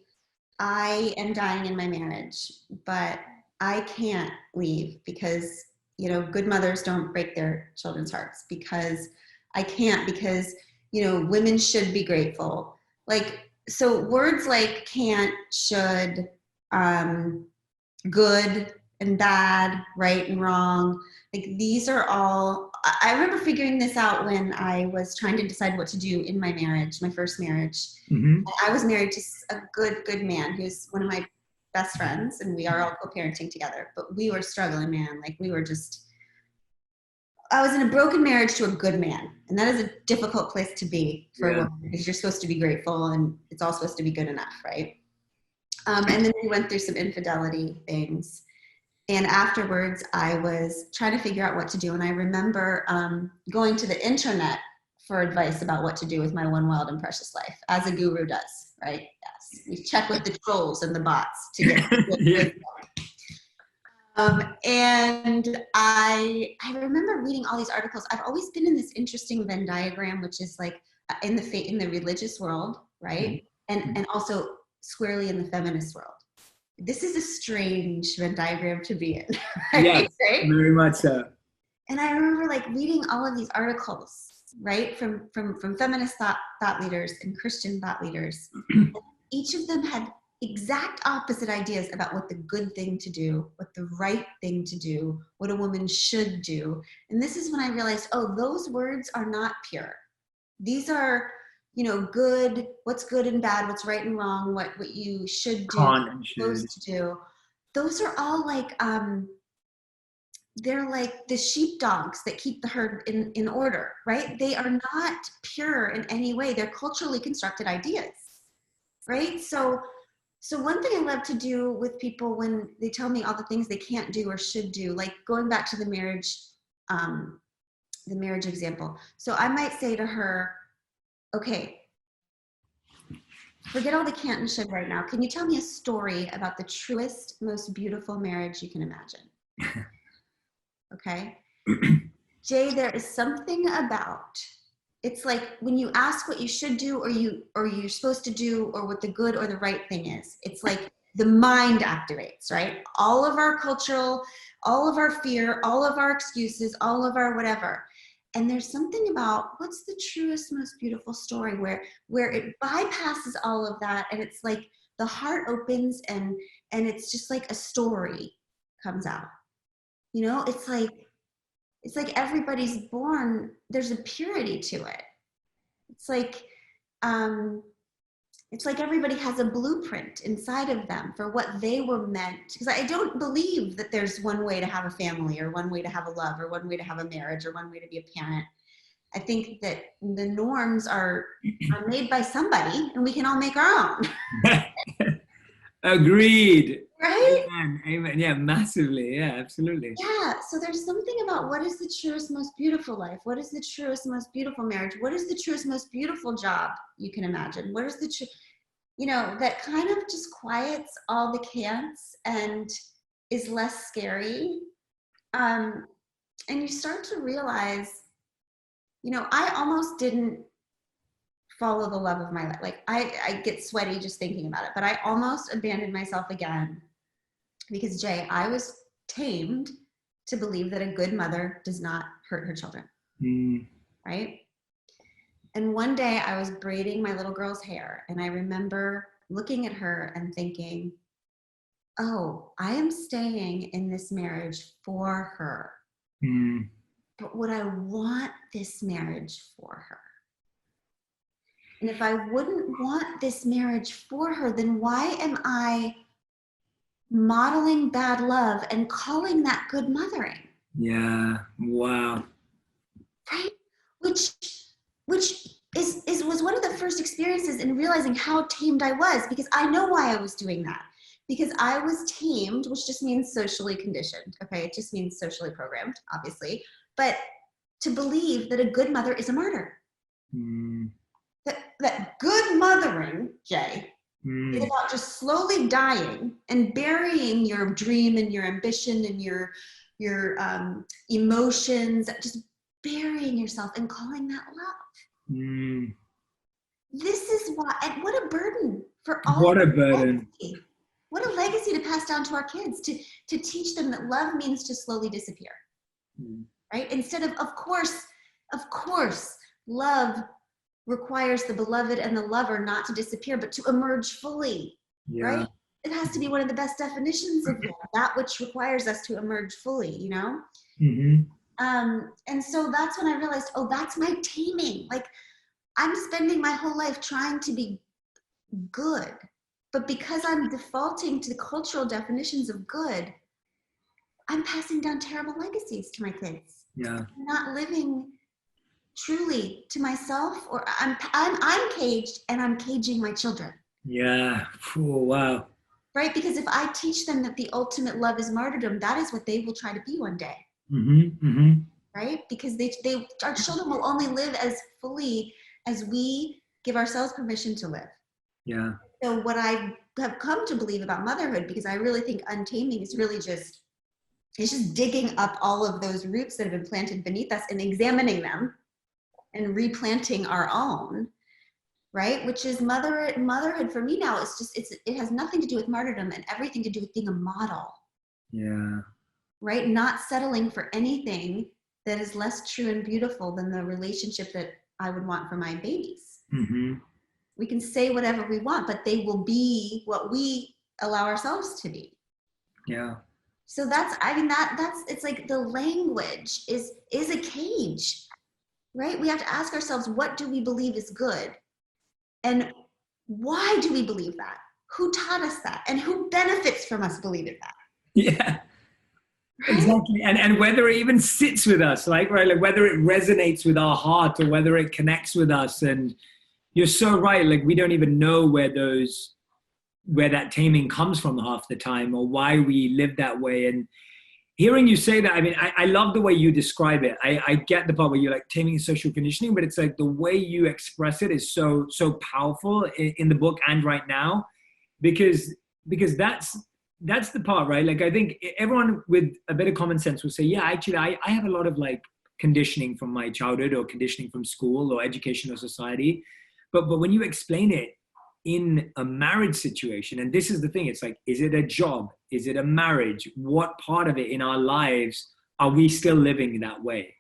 I am dying in my marriage, but I can't leave because, you know, good mothers don't break their children's hearts, because I can't, because, you know, women should be grateful. Like, so words like can't, should, good and bad, right and wrong, like, these are all, I remember figuring this out when I was trying to decide what to do in my marriage, my first marriage. I was married to a good man who's one of my best friends, and we are all co-parenting together, but we were struggling, man. Like, we were just, I was in a broken marriage to a good man, and that is a difficult place to be for a woman, because you're supposed to be grateful and it's all supposed to be good enough, right? And then we went through some infidelity things, and afterwards I was trying to figure out what to do, and I remember going to the internet for advice about what to do with my one wild and precious life, as a guru does, right? Yes, we check with the trolls and the bots to get wisdom. And I remember reading all these articles. I've always been in this interesting Venn diagram, which is like in the religious world, right? And also squarely in the feminist world. This is a strange Venn diagram to be in, right? Yes, right? Very much so. And I remember like reading all of these articles, right, from feminist thought leaders and Christian thought leaders. Each of them had exact opposite ideas about what the good thing to do, what the right thing to do, what a woman should do. And this is when I realized, oh, those words are not pure. These are, you know, good, what's good and bad, what's right and wrong, what you should do, what you're supposed to do. Those are all like, they're like the sheepdogs that keep the herd in order, right? They are not pure in any way. They're culturally constructed ideas. right? So one thing I love to do with people when they tell me all the things they can't do or should do, like going back to the marriage example. So I might say to her, okay, forget all the can't and should right now. Can you tell me a story about the truest, most beautiful marriage you can imagine? Okay. Jay, there is something about, it's like when you ask what you should do or you're supposed to do or what the good or the right thing is, it's like the mind activates, right? All of our cultural, all of our fear, all of our excuses, all of our whatever. And there's something about what's the truest, most beautiful story where it bypasses all of that. And it's like the heart opens and it's just like a story comes out. You know, it's like everybody's born, there's a purity to it. It's like everybody has a blueprint inside of them for what they were meant. Because I don't believe that there's one way to have a family or one way to have a love or one way to have a marriage or one way to be a parent. I think that the norms are made by somebody and we can all make our own. Agreed. Right? Amen. Yeah, massively. Yeah, absolutely. Yeah. So there's something about what is the truest, most beautiful life? What is the truest, most beautiful marriage? What is the truest, most beautiful job you can imagine? What is the that kind of just quiets all the can'ts and is less scary. And you start to realize, I almost didn't follow the love of my life. Like I get sweaty just thinking about it, but I almost abandoned myself again because Jay, I was tamed to believe that a good mother does not hurt her children. Right? And one day I was braiding my little girl's hair and I remember looking at her and thinking, oh, I am staying in this marriage for her. But would I want this marriage for her? And if I wouldn't want this marriage for her, then why am I modeling bad love and calling that good mothering? Yeah. Wow. Right? Which was one of the first experiences in realizing how tamed I was, because I know why I was doing that. Because I was tamed, which just means socially conditioned. Okay, it just means socially programmed, obviously. But to believe that a good mother is a martyr. That good mothering, Jay, is about just slowly dying and burying your dream and your ambition and your emotions, just burying yourself and calling that love. This is why, and what a burden for all. What a burden. Legacy. What a legacy to pass down to our kids, to teach them that love means to slowly disappear. Right? Instead of course, love requires the beloved and the lover not to disappear, but to emerge fully. Yeah. Right? It has to be one of the best definitions of that which requires us to emerge fully, And so that's when I realized, oh, that's my taming. Like, I'm spending my whole life trying to be good, but because I'm defaulting to the cultural definitions of good, I'm passing down terrible legacies to my kids. Yeah. I'm not living truly to myself, or I'm caged and I'm caging my children. Yeah. Oh, wow. Right? Because if I teach them that the ultimate love is martyrdom, that is what they will try to be one day. Right? Because our children will only live as fully as we give ourselves permission to live. Yeah. So what I have come to believe about motherhood, because I really think untaming is really just digging up all of those roots that have been planted beneath us and examining them and replanting our own, right? Which is motherhood for me now. It has nothing to do with martyrdom and everything to do with being a model. Yeah. Right? Not settling for anything that is less true and beautiful than the relationship that I would want for my babies. We can say whatever we want, but they will be what we allow ourselves to be. Yeah. So that's it's like the language is a cage, right? We have to ask ourselves, what do we believe is good? And why do we believe that? Who taught us that? And who benefits from us believing that? Yeah. Right? Exactly. And whether it even sits with us, like whether it resonates with our heart or whether it connects with us. And, You're so right. Like, we don't even know where that taming comes from half the time, or why we live that way. And hearing you say that, I mean, I love the way you describe it. I get the part where you're like, taming is social conditioning, but it's like the way you express it is so powerful in the book and right now, because that's the part, right? Like, I think everyone with a bit of common sense will say, yeah, actually, I have a lot of like conditioning from my childhood, or conditioning from school or education or society. But when you explain it in a marriage situation, and this is the thing, it's like, is it a job? Is it a marriage? What part of it in our lives are we still living that way?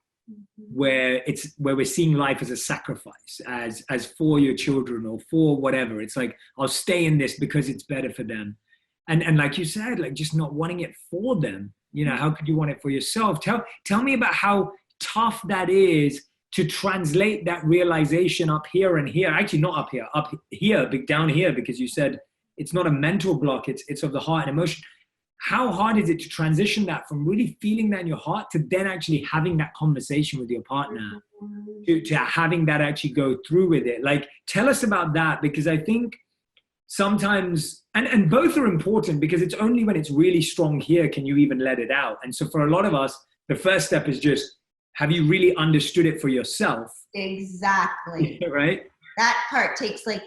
Where we're seeing life as a sacrifice, as for your children or for whatever. It's like, I'll stay in this because it's better for them. And like you said, like, just not wanting it for them. You know, how could you want it for yourself? Tell me about how tough that is to translate that realization up here and here. Actually, not up here, but down here, because you said it's not a mental block, it's of the heart and emotion. How hard is it to transition that from really feeling that in your heart to then actually having that conversation with your partner, to having that actually go through with it? Like, tell us about that, because I think sometimes, and both are important, because it's only when it's really strong here can you even let it out. And so for a lot of us, the first step is just, have you really understood it for yourself? Exactly. Right? That part takes like,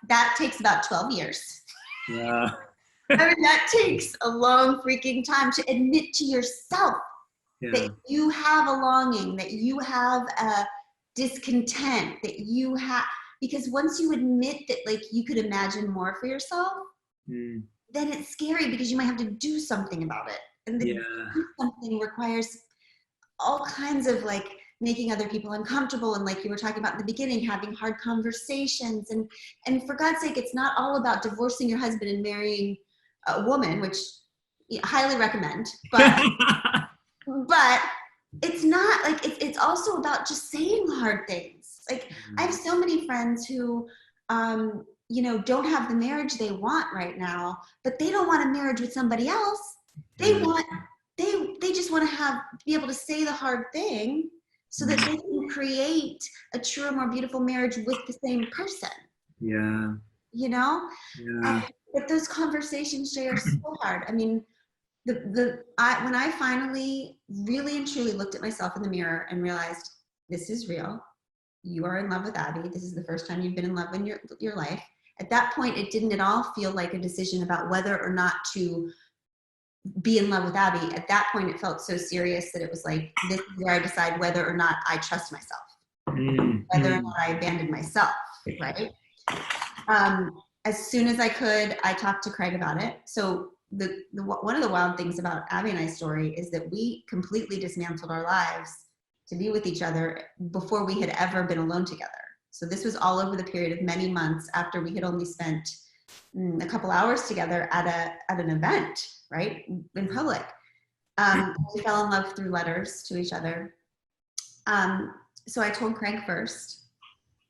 that takes about 12 years. Yeah. I mean, that takes a long freaking time to admit to yourself that you have a longing, that you have a discontent, that you have, because once you admit that, like, you could imagine more for yourself, then it's scary, because you might have to do something about it. And the do something requires all kinds of, like, making other people uncomfortable, and, like you were talking about in the beginning, having hard conversations, and for God's sake, it's not all about divorcing your husband and marrying a woman, which I highly recommend, but but it's not like, it's also about just saying hard things. Like, I have so many friends who you know, don't have the marriage they want right now, but they don't want a marriage with somebody else. They just want to be able to say the hard thing so that they can create a truer, more beautiful marriage with the same person. Yeah. You know? Yeah. But those conversations, Jay, are so hard. I mean, when I finally really and truly looked at myself in the mirror and realized, this is real. You are in love with Abby. This is the first time you've been in love in your life. At that point, it didn't at all feel like a decision about whether or not to be in love with Abby. At that point, it felt so serious that it was like, this is where I decide whether or not I trust myself, whether or not I abandon myself, right? As soon as I could, I talked to Craig about it. So one of the wild things about Abby and I's story is that we completely dismantled our lives to be with each other before we had ever been alone together. So this was all over the period of many months after we had only spent a couple hours together at an event, right, in public. We fell in love through letters to each other. So I told Craig first.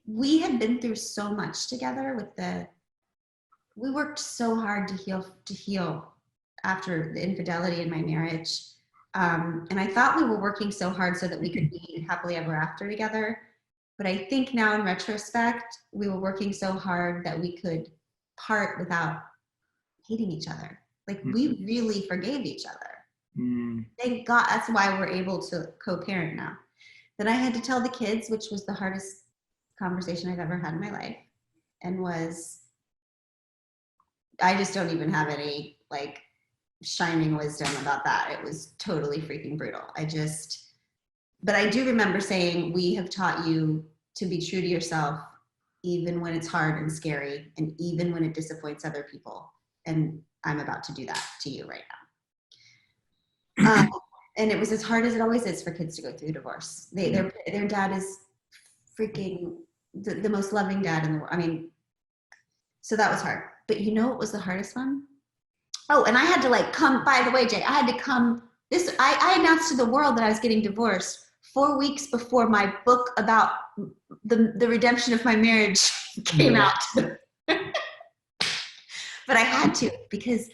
We had been through so much together we worked so hard to heal after the infidelity in my marriage. And I thought we were working so hard so that we could be happily ever after together. But I think now in retrospect, we were working so hard that we could part without hating each other. Like, we really forgave each other. Thank God. That's why we're able to co-parent now. Then I had to tell the kids, which was the hardest conversation I've ever had in my life, and I just don't even have any, like, shining wisdom about that. It was totally freaking brutal. But I do remember saying, we have taught you to be true to yourself, even when it's hard and scary, and even when it disappoints other people. And I'm about to do that to you right now. And it was as hard as it always is for kids to go through divorce. Their dad is freaking the most loving dad in the world. I mean, so that was hard. But you know what was the hardest one? Oh, and I had to, like, come, by the way, Jay, I had to come, I announced to the world that I was getting divorced 4 weeks before my book about the redemption of my marriage came out. But I had to, because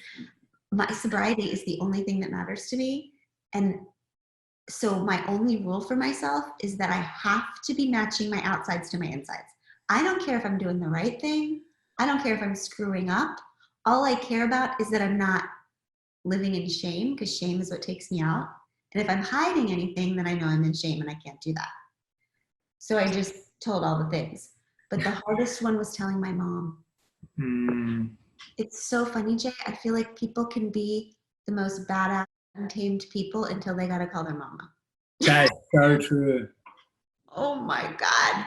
my sobriety is the only thing that matters to me. And so my only rule for myself is that I have to be matching my outsides to my insides. I don't care if I'm doing the right thing. I don't care if I'm screwing up. All I care about is that I'm not living in shame, because shame is what takes me out. And if I'm hiding anything, then I know I'm in shame and I can't do that. So I just told all the things. But the hardest one was telling my mom. It's so funny, Jay. I feel like people can be the most badass, untamed people until they got to call their mama. That's so true. Oh my God.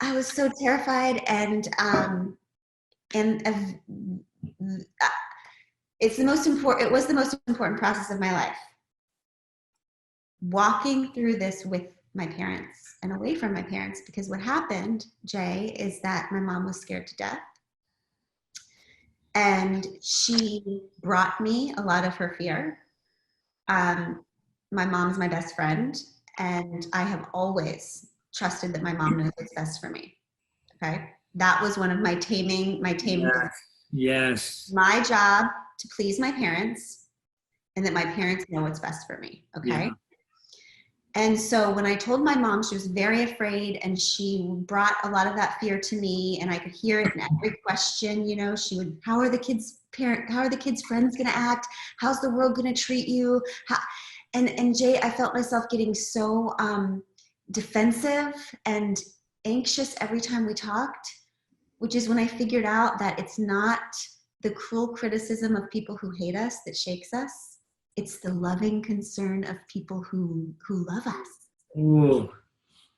I was so terrified, and it's the most important, it was the most important process of my life. Walking through this with my parents and away from my parents, because what happened, Jay, is that my mom was scared to death. And she brought me a lot of her fear. My mom's my best friend, and I have always trusted that my mom knows what's best for me. Okay. That was one of my taming. Yes. My job to please my parents, and that my parents know what's best for me. Okay. Yeah. And so when I told my mom, she was very afraid, and she brought a lot of that fear to me, and I could hear it in every question. You know, she would, how are the kids' friends going to act? How's the world going to treat you? And Jay, I felt myself getting so defensive and anxious every time we talked, which is when I figured out that it's not the cruel criticism of people who hate us that shakes us. It's the loving concern of people who love us. Ooh.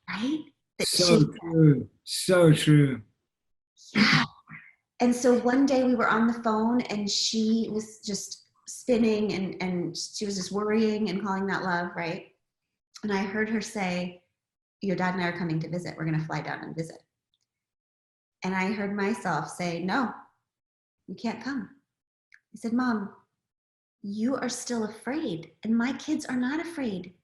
Right? That so true. Us. So true. Yeah. And so one day we were on the phone, and she was just spinning, and she was just worrying and calling that love, right? And I heard her say, your dad and I are coming to visit. We're going to fly down and visit. And I heard myself say, no, you can't come. I said, Mom, you are still afraid, and my kids are not afraid.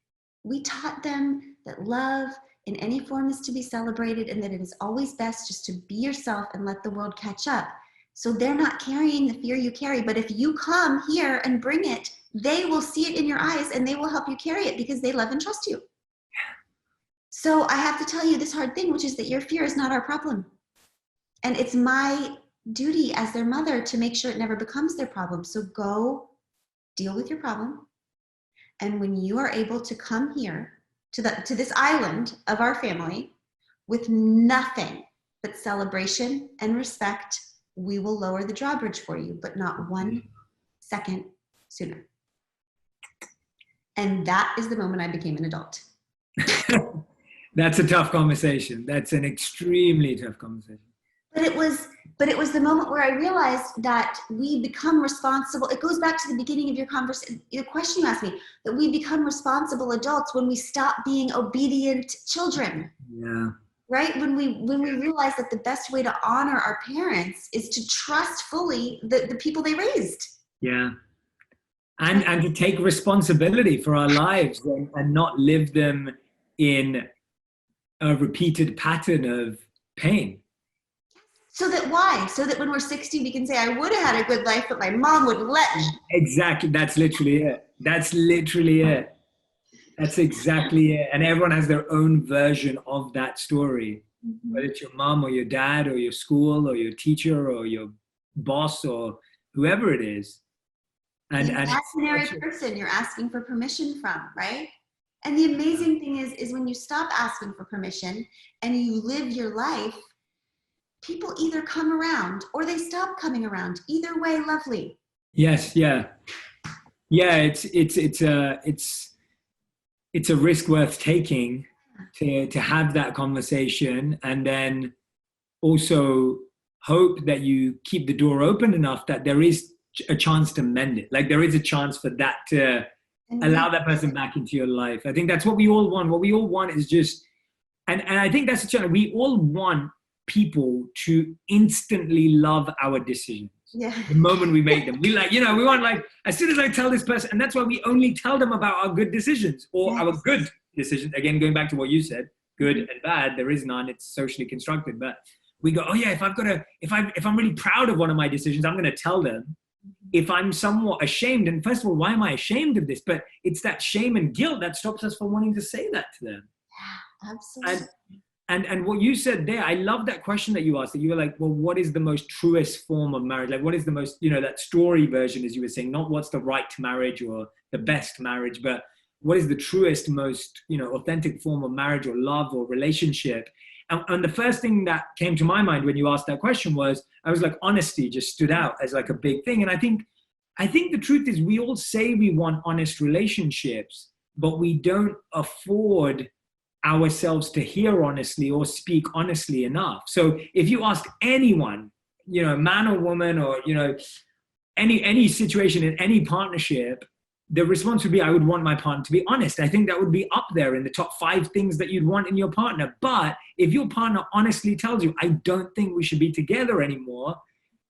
We taught them that love in any form is to be celebrated, and that it is always best just to be yourself and let the world catch up. So they're not carrying the fear you carry, but if you come here and bring it, they will see it in your eyes, and they will help you carry it because they love and trust you. So I have to tell you this hard thing, which is that your fear is not our problem. And it's my duty as their mother to make sure it never becomes their problem. So go deal with your problem. And when you are able to come here to this island of our family with nothing but celebration and respect, we will lower the drawbridge for you, but not 1 second sooner. And that is the moment I became an adult. That's a tough conversation. That's an extremely tough conversation. But it was the moment where I realized that we become responsible. It goes back to the beginning of your conversation, the question you asked me, that we become responsible adults when we stop being obedient children. Yeah. Right? When we realize that the best way to honor our parents is to trust fully the people they raised. Yeah. And to take responsibility for our lives and not live them in a repeated pattern of pain. So that when we're 60, we can say, I would have had a good life, but my mom wouldn't let me. Exactly. That's literally it. That's exactly it. And everyone has their own version of that story. Mm-hmm. Whether it's your mom or your dad or your school or your teacher or your boss or whoever it is. And the imaginary person you're asking for permission from, right? And the amazing thing is when you stop asking for permission and you live your life, people either come around or they stop coming around. Either way, lovely. Yes, yeah. Yeah, it's a risk worth taking to have that conversation, and then also hope that you keep the door open enough that there is a chance to mend it. Like there is a chance for that to allow that person back into your life. I think that's what we all want. What we all want is just, and I think that's the challenge. We all want people to instantly love our decisions. Yeah. The moment we make them, we want like, as soon as I tell this person, and that's why we only tell them about our good decisions or our good decisions. Again, going back to what you said, good and bad, there is none. It's socially constructed, but we go, oh yeah, if I'm really proud of one of my decisions, I'm going to tell them. If I'm somewhat ashamed, and first of all, why am I ashamed of this? But it's that shame and guilt that stops us from wanting to say that to them. Yeah, absolutely. And what you said there, I love that question that you asked, that you were like, well, what is the most truest form of marriage? Like, what is the most, that story version, as you were saying, not what's the right marriage or the best marriage, but what is the truest, most, authentic form of marriage or love or relationship? And the first thing that came to my mind when you asked that question was, I was like, honesty just stood out as like a big thing. And I think the truth is, we all say we want honest relationships, but we don't afford ourselves to hear honestly or speak honestly enough. So if you ask anyone, man or woman, or any situation in any partnership, the response would be, I would want my partner to be honest. I think that would be up there in the top 5 things that you'd want in your partner. But if your partner honestly tells you, I don't think we should be together anymore,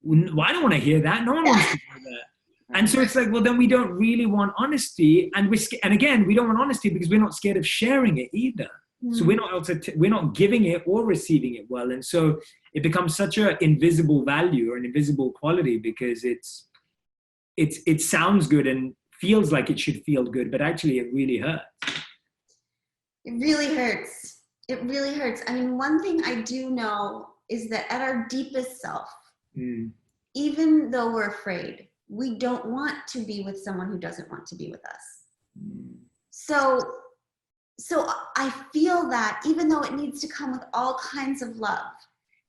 well, I don't want to hear that. No one wants to hear that. And so it's like, well, then we don't really want honesty. And again, we don't want honesty because we're not scared of sharing it either. So we're not giving it or receiving it well. And so it becomes such an invisible value or an invisible quality, because it sounds good and feels like it should feel good, but actually it really hurts. It really hurts. It really hurts. I mean, one thing I do know is that at our deepest self, even though we're afraid, we don't want to be with someone who doesn't want to be with us. So I feel that even though it needs to come with all kinds of love,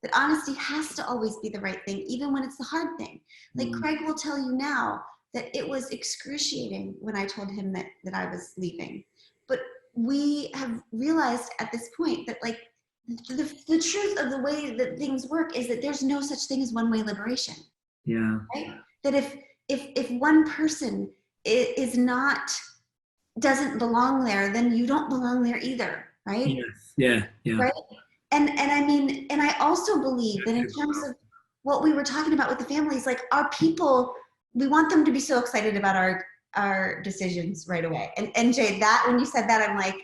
that honesty has to always be the right thing, even when it's the hard thing. Like Craig will tell you now that it was excruciating when I told him that I was leaving. But we have realized at this point that like the truth of the way that things work is that there's no such thing as one-way liberation. Yeah. Right? That if one person doesn't belong there, then you don't belong there either, right? Yes. Yeah. Right? And I mean, and I also believe that in terms of what we were talking about with the families, like our people, we want them to be so excited about our decisions right away. And Jay, that when you said that, I'm like,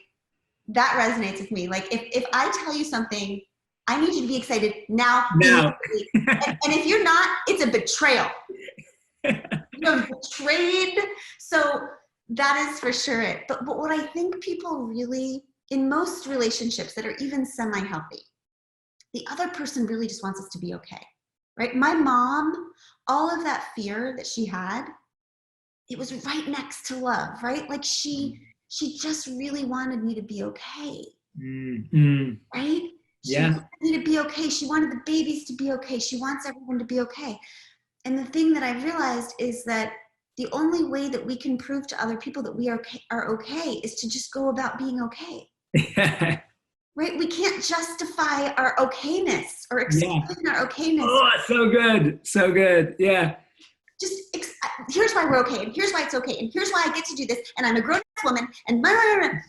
that resonates with me. Like if I tell you something, I need you to be excited now. and if you're not, it's a betrayal. You're betrayed. So that is for sure it. But what I think people really, in most relationships that are even semi-healthy, the other person really just wants us to be okay, right? My mom, all of that fear that she had, it was right next to love, right? Like she just really wanted me to be okay, right? She wanted me to be okay. She wanted the babies to be okay. She wants everyone to be okay. And the thing that I realized is that the only way that we can prove to other people that we are okay is to just go about being okay. Right? We can't justify our okayness or explain our okayness. Oh, so good. So good. Yeah. Just here's why we're okay, and here's why it's okay, and here's why I get to do this, and I'm a grown woman, and blah, blah, blah.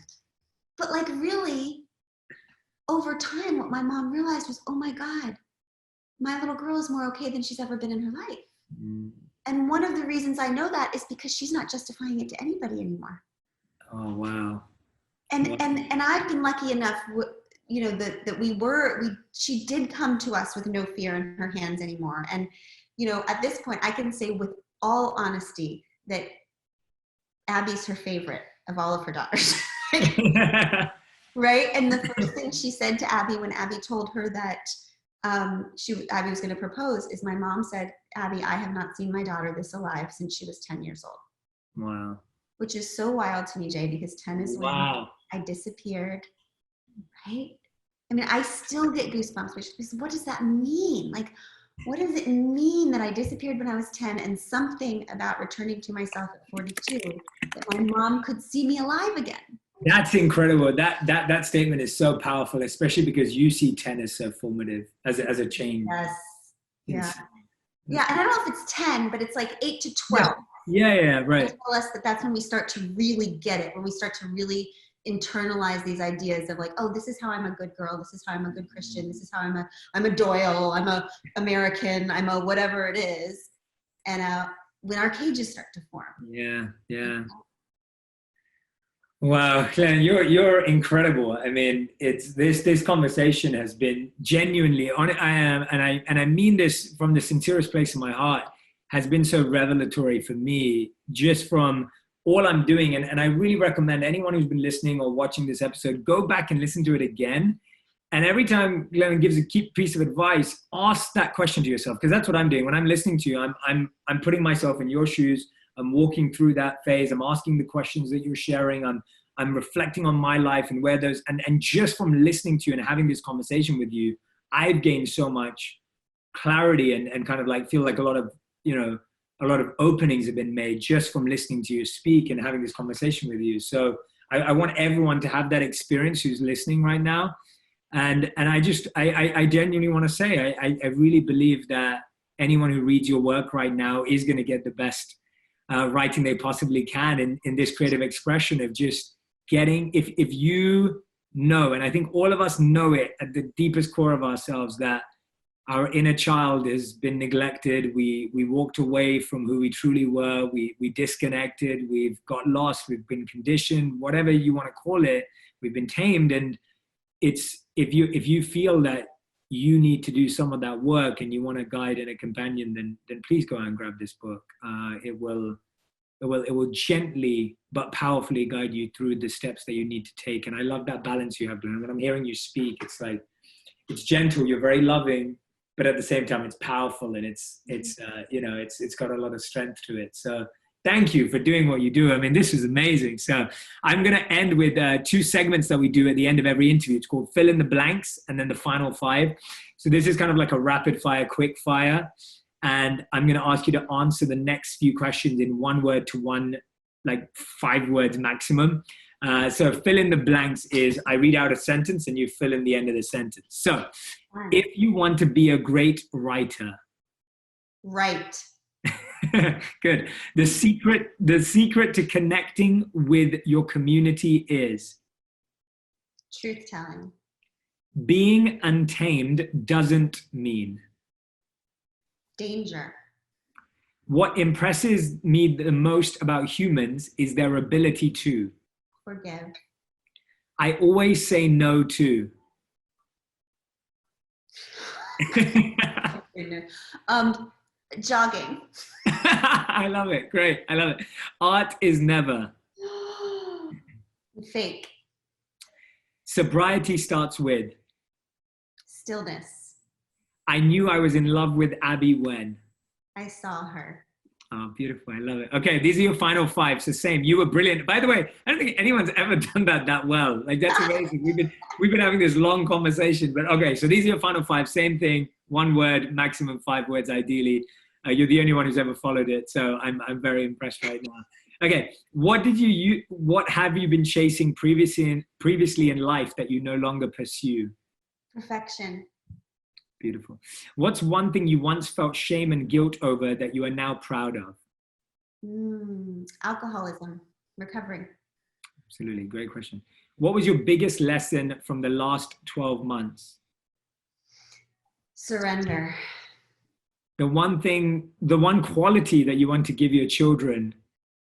But like really, over time, what my mom realized was, oh my God, my little girl is more okay than she's ever been in her life. And one of the reasons I know that is because she's not justifying it to anybody anymore. Oh, wow. And I've been lucky enough, that she did come to us with no fear in her hands anymore. And, at this point I can say with all honesty that Abby's her favorite of all of her daughters. Right? And the first thing she said to Abby when Abby told her that Abby was going to propose is my mom said, Abby, I have not seen my daughter this alive since she was 10 years old. Wow. Which is so wild to me, Jay, because 10 is when I disappeared, right? I mean, I still get goosebumps, because what does that mean? Like, what does it mean that I disappeared when I was 10 and something about returning to myself at 42, that my mom could see me alive again? That's incredible. That statement is so powerful, especially because you see 10 as so formative as a change. Yes. Yeah. And I don't know if it's 10, but it's like 8 to 12. Yeah, right. They tell us that's when we start to really get it, when we start to really internalize these ideas of like, oh, this is how I'm a good girl, this is how I'm a good Christian, this is how I'm a Doyle, I'm a American, I'm a whatever it is. And when our cages start to form. Yeah. Wow, Glennon, you're incredible. I mean, it's this conversation has been genuinely I mean this from the sincerest place in my heart, has been so revelatory for me, just from all I'm doing. And I really recommend anyone who's been listening or watching this episode, go back and listen to it again And every time Glennon gives a key piece of advice, ask that question to yourself, because that's what I'm doing when I'm listening to you. I'm putting myself in your shoes. I'm walking through that phase. I'm asking the questions that you're sharing. I'm reflecting on my life and where those, and just from listening to you and having this conversation with you, I've gained so much clarity and kind of like feel like a lot of openings have been made just from listening to you speak and having this conversation with you. So I want everyone to have that experience who's listening right now. And I genuinely want to say, I really believe that anyone who reads your work right now is going to get the best writing they possibly can in this creative expression of just getting, if you know, and I think all of us know it at the deepest core of ourselves, that our inner child has been neglected. We walked away from who we truly were. We disconnected. We've got lost. We've been conditioned, whatever you want to call it. We've been tamed. And it's, if you feel that you need to do some of that work and you want a guide and a companion, then please go out and grab this book. It will gently but powerfully guide you through the steps that you need to take. And I love that balance you have, Glenn. When I'm hearing you speak, it's like, it's gentle, you're very loving, but at the same time it's powerful, and it's got a lot of strength to it. So thank you for doing what you do. I mean, this is amazing. So I'm going to end with 2 segments that we do at the end of every interview. It's called Fill in the Blanks and then the final 5. So this is kind of like a rapid fire, quick fire. And I'm going to ask you to answer the next few questions in 1 word to 5 words maximum. So fill in the blanks is I read out a sentence and you fill in the end of the sentence. So if you want to be a great writer. Write. Good. The secret to connecting with your community is? Truth telling. Being untamed doesn't mean? Danger. What impresses me the most about humans is their ability to? Forgive. I always say no to? Jogging. I love it. Great. I love it. Art is never? Fake. Sobriety starts with? Stillness. I knew I was in love with Abby when? I saw her. Oh, beautiful. I love it. Okay, these are your final 5. So same. You were brilliant. By the way, I don't think anyone's ever done that well. Like, that's amazing. We've been having this long conversation, but okay. So these are your final 5. Same thing. 1 word, maximum 5 words, ideally. You're the only one who's ever followed it. So I'm very impressed right now. Okay. What have you been chasing previously in life that you no longer pursue? Perfection. Beautiful. What's one thing you once felt shame and guilt over that you are now proud of? Alcoholism. Recovering. Absolutely. Great question. What was your biggest lesson from the last 12 months? Surrender. The one quality that you want to give your children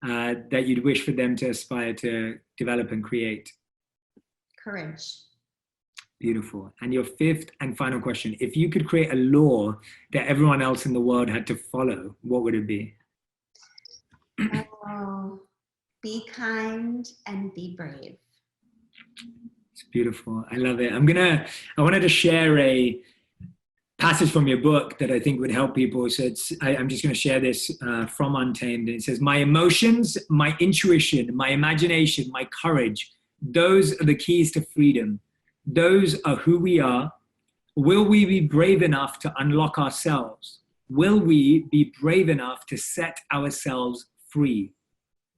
that you'd wish for them to aspire to develop and create? Courage. Beautiful. And your 5th and final question, if you could create a law that everyone else in the world had to follow, what would it be? Oh, be kind and be brave. It's beautiful. I love it. I wanted to share a passage from your book that I think would help people. So I'm just going to share this from Untamed. And it says, my emotions, my intuition, my imagination, my courage, those are the keys to freedom. Those are who we are. Will we be brave enough to unlock ourselves? Will we be brave enough to set ourselves free?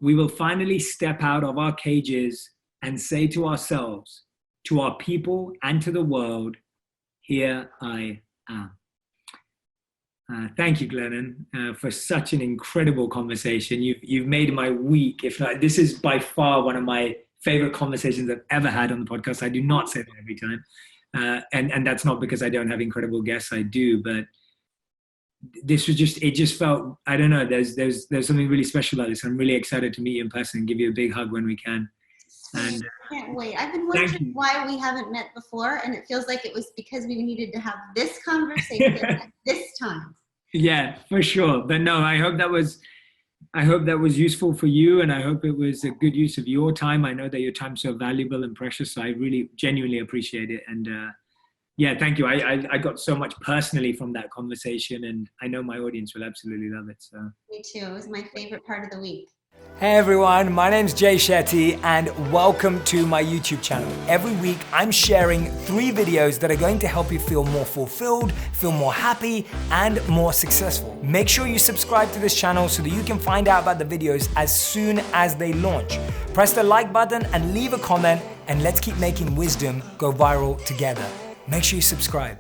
We will finally step out of our cages and say to ourselves, to our people and to the world, here I am. Thank you, Glennon, for such an incredible conversation. You've made my week. If not, this is by far one of my favorite conversations I've ever had on the podcast. I do not say that every time. And that's not because I don't have incredible guests, I do, but this was it just felt, I don't know, there's something really special about this. I'm really excited to meet you in person and give you a big hug when we can. And I can't wait. I've been wondering why we haven't met before, and it feels like it was because we needed to have this conversation at this time. Yeah, for sure. But no, I hope that was useful for you, and I hope it was a good use of your time. I know that your time's so valuable and precious, so I really genuinely appreciate it. And Yeah, thank you. I got so much personally from that conversation, and I know my audience will absolutely love it. So. Me too. It was my favorite part of the week. Hey everyone, my name's Shetty and welcome to my YouTube channel. Every week I'm sharing 3 videos that are going to help you feel more fulfilled, feel more happy, and more successful. Make sure you subscribe to this channel so that you can find out about the videos as soon as they launch. Press the like button and leave a comment, and let's keep making wisdom go viral together. Make sure you subscribe.